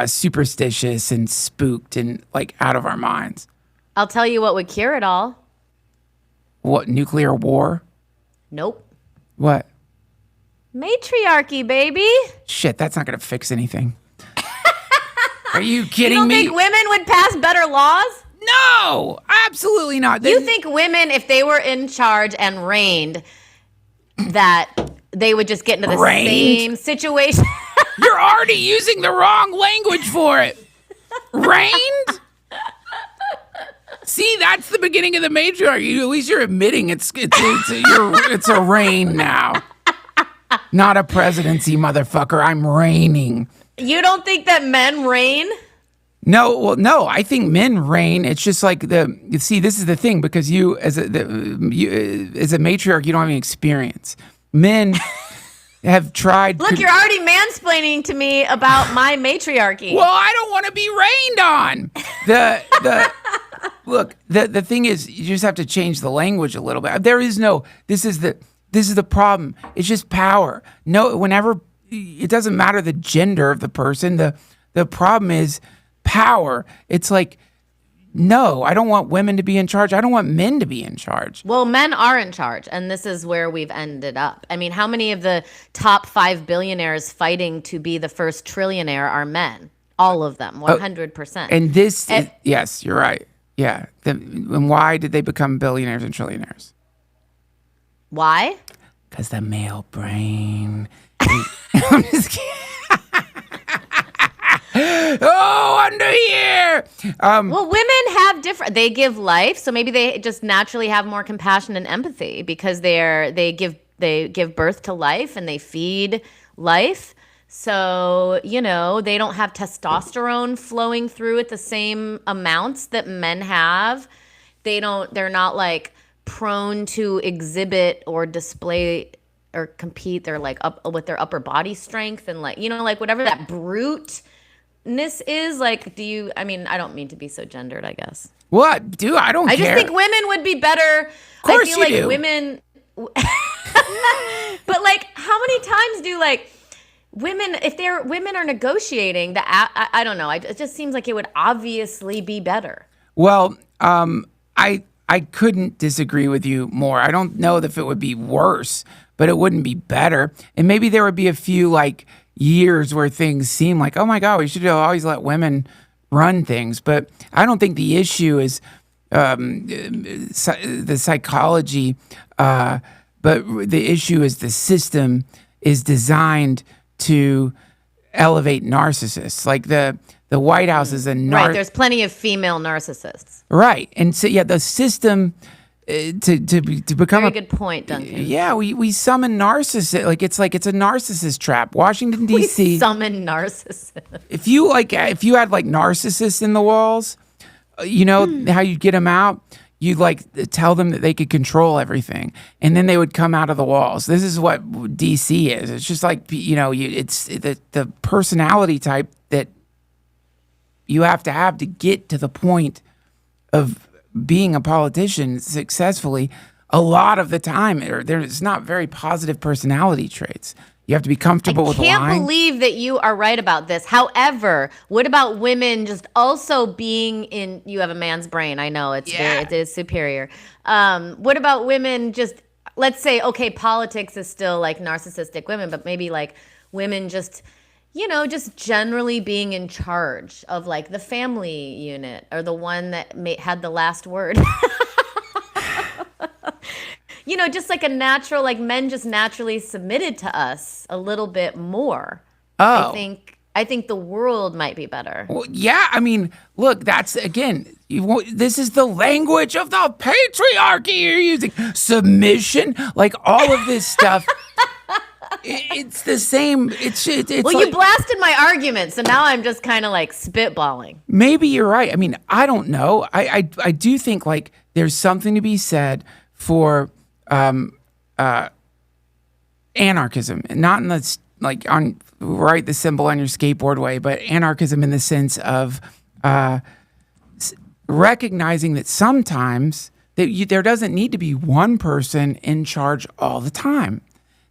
[SPEAKER 1] superstitious and spooked and like out of our minds.
[SPEAKER 2] I'll tell you what would cure it all.
[SPEAKER 1] What, nuclear war?
[SPEAKER 2] Nope.
[SPEAKER 1] What?
[SPEAKER 2] Matriarchy, baby.
[SPEAKER 1] Shit, that's not going to fix anything. Are you kidding me?
[SPEAKER 2] You don't think women would pass better laws?
[SPEAKER 1] No, absolutely not.
[SPEAKER 2] You think women, if they were in charge and reigned, that they would just get into the same situation?
[SPEAKER 1] You're already using the wrong language for it. Reigned? See, that's the beginning of the matriarchy. At least you're admitting it's a reign now. Not a presidency, motherfucker. I'm reigning.
[SPEAKER 2] You don't think that men reign?
[SPEAKER 1] No, I think men reign. It's just like this is the thing, because you as a matriarch, you don't have any experience. Men have tried.
[SPEAKER 2] Look, you're already mansplaining to me about my matriarchy.
[SPEAKER 1] Well, I don't want to be rained on. Look, the thing is, you just have to change the language a little bit. This is the problem. It's just power. No, whenever it doesn't matter the gender of the person. The problem is power. It's like, no, I don't want women to be in charge. I don't want men to be in charge.
[SPEAKER 2] Well, men are in charge, and this is where we've ended up. I mean, how many of the top 5 billionaires fighting to be the first trillionaire are men? All of them, 100%.
[SPEAKER 1] And yes, you're right. Yeah. And why did they become billionaires and trillionaires?
[SPEAKER 2] Why?
[SPEAKER 1] Because the male brain. I'm just kidding. Oh, under here.
[SPEAKER 2] Well, women have they give life, so maybe they just naturally have more compassion and empathy because they give birth to life and they feed life. So, they don't have testosterone flowing through at the same amounts that men have. They're not like prone to exhibit or display or compete. They're like up with their upper body strength and like whatever that bruteness is. Like, I don't mean to be so gendered, I guess.
[SPEAKER 1] What? Dude, I don't care.
[SPEAKER 2] I just think women would be better.
[SPEAKER 1] Of course
[SPEAKER 2] I feel
[SPEAKER 1] you
[SPEAKER 2] like
[SPEAKER 1] do.
[SPEAKER 2] Women but like, how many times do like women, if women are negotiating, I don't know. It just seems like it would obviously be better.
[SPEAKER 1] Well, I couldn't disagree with you more. I don't know if it would be worse, but it wouldn't be better. And maybe there would be a few like years where things seem like, oh my God, we should always let women run things. But I don't think the issue is the psychology, but the issue is the system is designed to elevate narcissists. Like the White House is a
[SPEAKER 2] right. There's plenty of female narcissists.
[SPEAKER 1] Right, and so the system to become
[SPEAKER 2] very good point, Duncan.
[SPEAKER 1] Yeah, we summon narcissists. Like it's a narcissist trap. Washington D.C.
[SPEAKER 2] We summon narcissists.
[SPEAKER 1] If you had like narcissists in the walls, how you'd get them out. You'd like tell them that they could control everything, and then they would come out of the walls. This is what DC is. It's just like it's the personality type that you have to get to the point of being a politician successfully. A lot of the time, there's not very positive personality traits. You have to be comfortable with lying.
[SPEAKER 2] I can't believe that you are right about this. However, what about women just also being in? You have a man's brain. I know it is superior. What about women just? Let's say, okay, politics is still like narcissistic women, but maybe like women just, just generally being in charge of like the family unit or the one that had the last word. Just like a natural, like men just naturally submitted to us a little bit more.
[SPEAKER 1] Oh.
[SPEAKER 2] I think the world might be better.
[SPEAKER 1] Well, yeah, I mean, look, that's, again, this is the language of the patriarchy you're using. Submission, like all of this stuff. It's the same. It's
[SPEAKER 2] well, like, you blasted my argument, so now I'm just kind of like spitballing.
[SPEAKER 1] Maybe you're right. I mean, I don't know. I do think like there's something to be said for anarchism, not in the like on write the symbol on your skateboard way, but anarchism in the sense of recognizing that sometimes there doesn't need to be one person in charge all the time.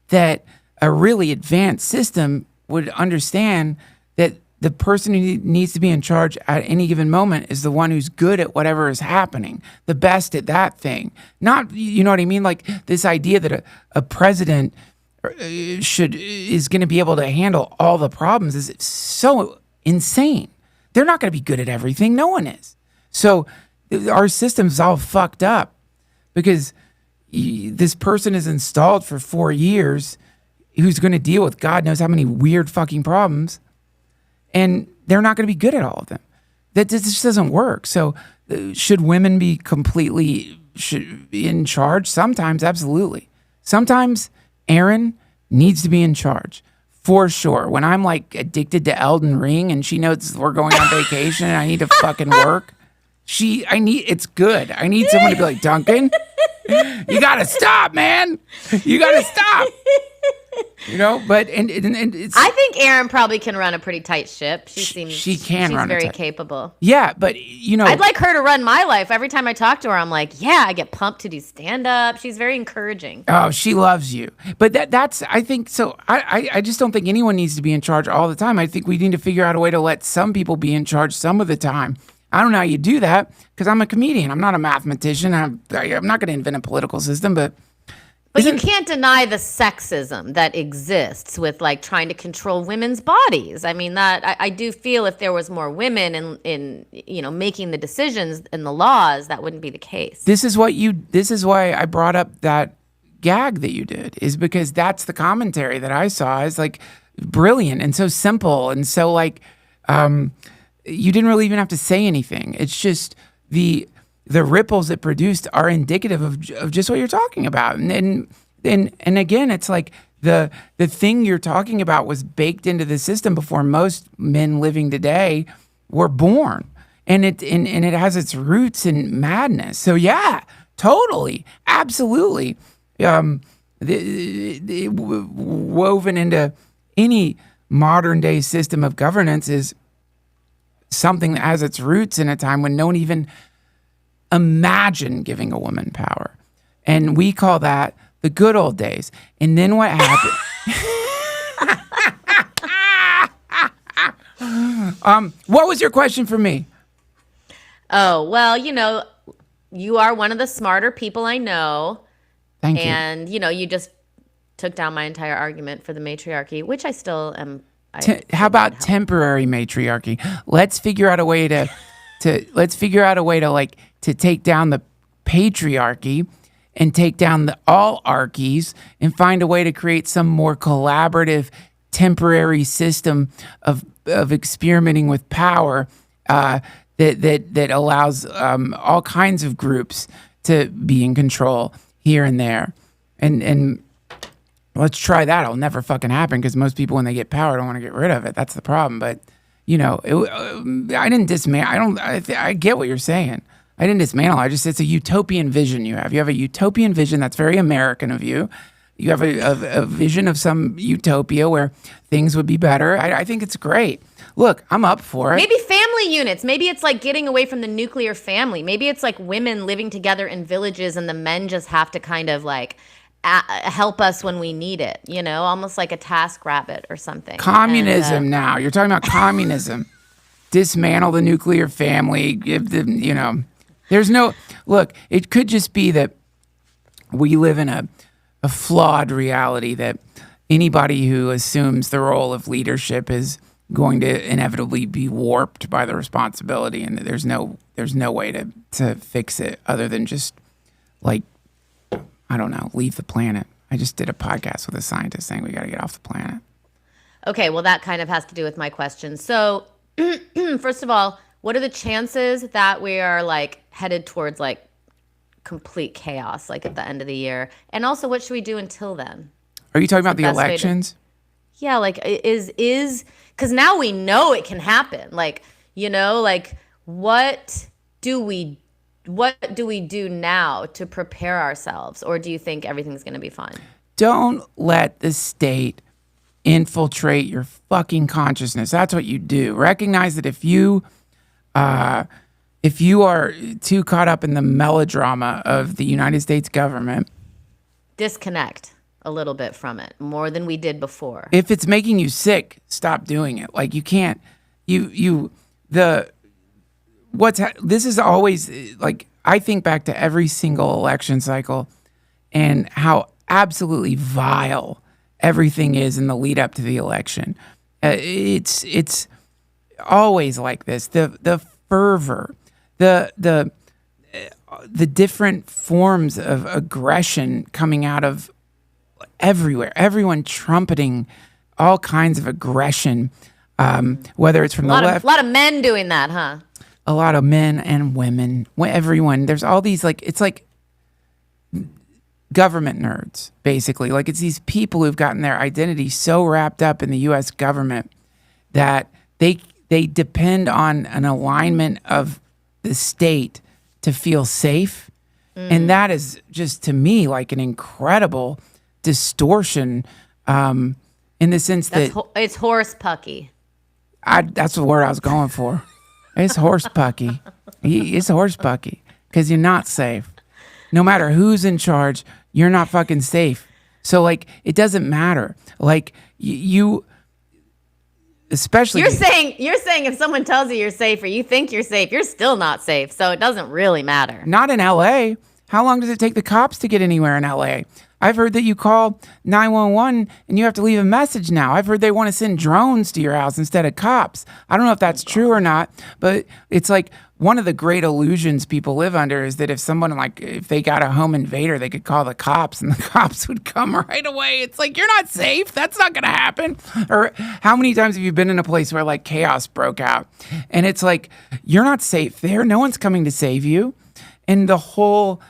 [SPEAKER 1] That a really advanced system would understand that the person who needs to be in charge at any given moment is the one who's good at whatever is happening, the best at that thing. Not, you know what I mean? Like this idea that a president is going to be able to handle all the problems is so insane. They're not going to be good at everything. No one is. So our system's all fucked up because this person is installed for 4 years who's going to deal with God knows how many weird fucking problems, and they're not going to be good at all of them. That just doesn't work. So should women be completely in charge? Sometimes, absolutely. Sometimes Erin needs to be in charge, for sure. When I'm like addicted to Elden Ring and she knows we're going on vacation and I need to fucking work, it's good. I need someone to be like, Duncan, you gotta stop, man. You gotta stop. But and it's.
[SPEAKER 2] I think Erin probably can run a pretty tight ship. She's very capable.
[SPEAKER 1] Yeah, but
[SPEAKER 2] I'd like her to run my life. Every time I talk to her, I'm like, yeah, I get pumped to do stand up. She's very encouraging.
[SPEAKER 1] Oh, she loves you. But that's I think so. I just don't think anyone needs to be in charge all the time. I think we need to figure out a way to let some people be in charge some of the time. I don't know how you do that because I'm a comedian. I'm not a mathematician. I'm not going to invent a political system, but
[SPEAKER 2] you can't deny the sexism that exists with like trying to control women's bodies. I mean, that I do feel if there was more women in making the decisions and the laws, that wouldn't be the case.
[SPEAKER 1] This is why I brought up that gag that you did, is because that's the commentary that I saw is like brilliant and so simple and so like you didn't really even have to say anything. It's just the ripples it produced are indicative of just what you're talking about. And again, it's like the thing you're talking about was baked into the system before most men living today were born. And it has its roots in madness. So yeah, totally, absolutely. Woven into any modern day system of governance is something that has its roots in a time when no one even imagined giving a woman power. And we call that the good old days. And then what happened? What was your question for me?
[SPEAKER 2] Oh, well, you are one of the smarter people I know.
[SPEAKER 1] Thank you.
[SPEAKER 2] And, you just took down my entire argument for the matriarchy, which I still am.
[SPEAKER 1] How about temporary matriarchy? Let's figure out a way to take down the patriarchy and take down the all archies and find a way to create some more collaborative temporary system of experimenting with power that allows all kinds of groups to be in control here and there. And let's try that. It'll never fucking happen because most people, when they get power, don't want to get rid of it. That's the problem. But, I didn't dismantle. I get what you're saying. I didn't dismantle. It's a utopian vision you have. You have a utopian vision that's very American of you. You have a vision of some utopia where things would be better. I think it's great. Look, I'm up for it.
[SPEAKER 2] Maybe family family units. Maybe it's like getting away from the nuclear family. Maybe it's like women living together in villages and the men just have to kind of like help us when we need it, you know, almost like a task rabbit or something.
[SPEAKER 1] Communism now. You're talking about communism. Dismantle the nuclear family. Give them, you know, there's no, look, it could just be that we live in a flawed reality that anybody who assumes the role of leadership is going to inevitably be warped by the responsibility, and there's no way to fix it other than just like, I don't know, leave the planet. I just did a podcast with a scientist saying we got to get off the planet.
[SPEAKER 2] Okay, well, that kind of has to do with my question. So, first of all, what are the chances that we are like headed towards like complete chaos, like at the end of the year? And also, what should we do until then?
[SPEAKER 1] Are you talking about the elections?
[SPEAKER 2] Yeah, like is because now we know it can happen. Like, you know, like what do we do now to prepare ourselves? Or do you think everything's going to be fine?
[SPEAKER 1] Don't let the state infiltrate your fucking consciousness. That's what you do. Recognize that if you are too caught up in the melodrama of the United States government,
[SPEAKER 2] disconnect a little bit from it more than we did before.
[SPEAKER 1] If it's making you sick, stop doing it. Like you can't, this is always like, I think back to every single election cycle and how absolutely vile everything is in the lead up to the election. It's always like this. The fervor, the different forms of aggression coming out of everywhere, everyone trumpeting all kinds of aggression, whether it's from the left.
[SPEAKER 2] A lot of men doing that, huh?
[SPEAKER 1] A lot of men and women, everyone. There's all these, like, it's like government nerds, basically. Like, it's these people who've gotten their identity so wrapped up in the U.S. government that they depend on an alignment of the state to feel safe. And that is just, to me, like an incredible distortion in the sense that
[SPEAKER 2] it's horse pucky.
[SPEAKER 1] That's the word I was going for. It's horse pucky. It's horse pucky because you're not safe. No matter who's in charge, you're not fucking safe. So like, it doesn't matter. Like you especially
[SPEAKER 2] you're saying if someone tells you you're safe or you think you're safe, you're still not safe. So it doesn't really matter.
[SPEAKER 1] Not in LA. How long does it take the cops to get anywhere in LA? I've heard that you call 911 and you have to leave a message now. I've heard they want to send drones to your house instead of cops. I don't know if that's true or not, but it's like one of the great illusions people live under is that if someone, like, if they got a home invader, they could call the cops and the cops would come right away. It's like, you're not safe. That's not going to happen. Or how many times have you been in a place where like chaos broke out and it's like, you're not safe there. No one's coming to save you. And the whole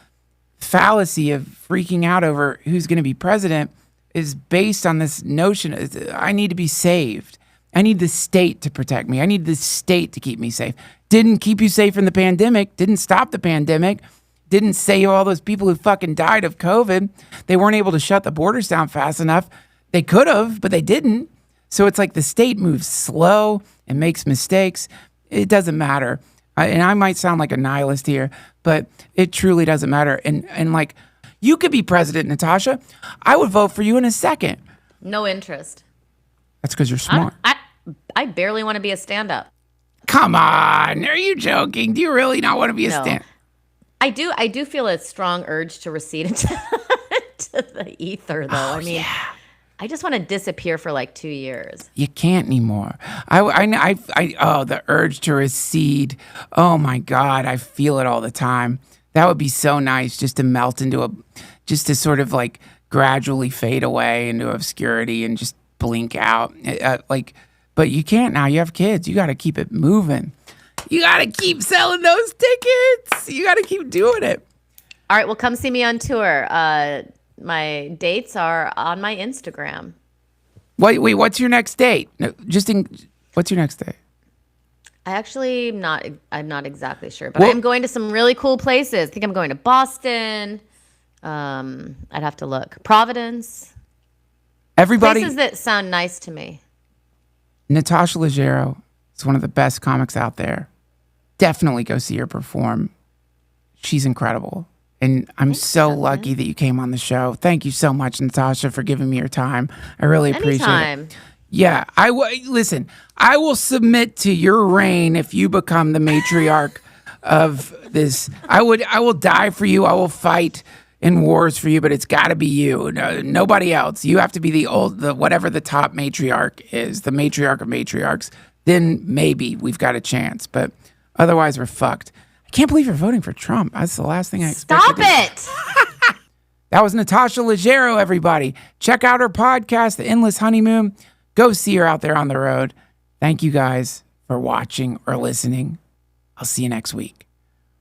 [SPEAKER 1] fallacy of freaking out over who's going to be president is based on this notion of, I need to be saved. I need the state to protect me. I need the state to keep me safe. Didn't keep you safe in the pandemic. Didn't stop the pandemic. Didn't save all those people who fucking died of COVID. They weren't able to shut the borders down fast enough. They could have, but they didn't. So it's like the state moves slow and makes mistakes. It doesn't matter. And I might sound like a nihilist here, but it truly doesn't matter. And like, you could be president, Natasha. I would vote for you in a second.
[SPEAKER 2] No interest.
[SPEAKER 1] That's because you're smart.
[SPEAKER 2] I barely want to be a stand-up.
[SPEAKER 1] Come on. Are you joking? Do you really not want to be a stand-up?
[SPEAKER 2] I do feel a strong urge to recede into the ether, though.
[SPEAKER 1] Oh, yeah.
[SPEAKER 2] I just want to disappear for like 2 years.
[SPEAKER 1] You can't anymore. The urge to recede. Oh my God, I feel it all the time. That would be so nice, just to melt into just to sort of like gradually fade away into obscurity and just blink out. But you can't now. You have kids. You got to keep it moving. You got to keep selling those tickets. You got to keep doing it.
[SPEAKER 2] All right, well, come see me on tour. My dates are on my Instagram.
[SPEAKER 1] Wait, what's your next date? What's your next date?
[SPEAKER 2] I'm not exactly sure, but I'm going to some really cool places. I think I'm going to Boston. I'd have to look. Providence.
[SPEAKER 1] Everybody.
[SPEAKER 2] Places that sound nice to me.
[SPEAKER 1] Natasha Leggero She's one of the best comics out there. Definitely go see her perform. She's incredible. And I'm so lucky that you came on the show. Thank you so much, Natasha, for giving me your time. I really appreciate it. Yeah, listen, I will submit to your reign if you become the matriarch of this. I will die for you. I will fight in wars for you, but it's got to be you. No, nobody else. You have to be the whatever the top matriarch is, the matriarch of matriarchs. Then maybe we've got a chance, but otherwise we're fucked. I can't believe you're voting for Trump. That's the last thing I expected.
[SPEAKER 2] Stop it!
[SPEAKER 1] That was Natasha Leggero, everybody. Check out her podcast, The Endless Honeymoon. Go see her out there on the road. Thank you guys for watching or listening. I'll see you next week.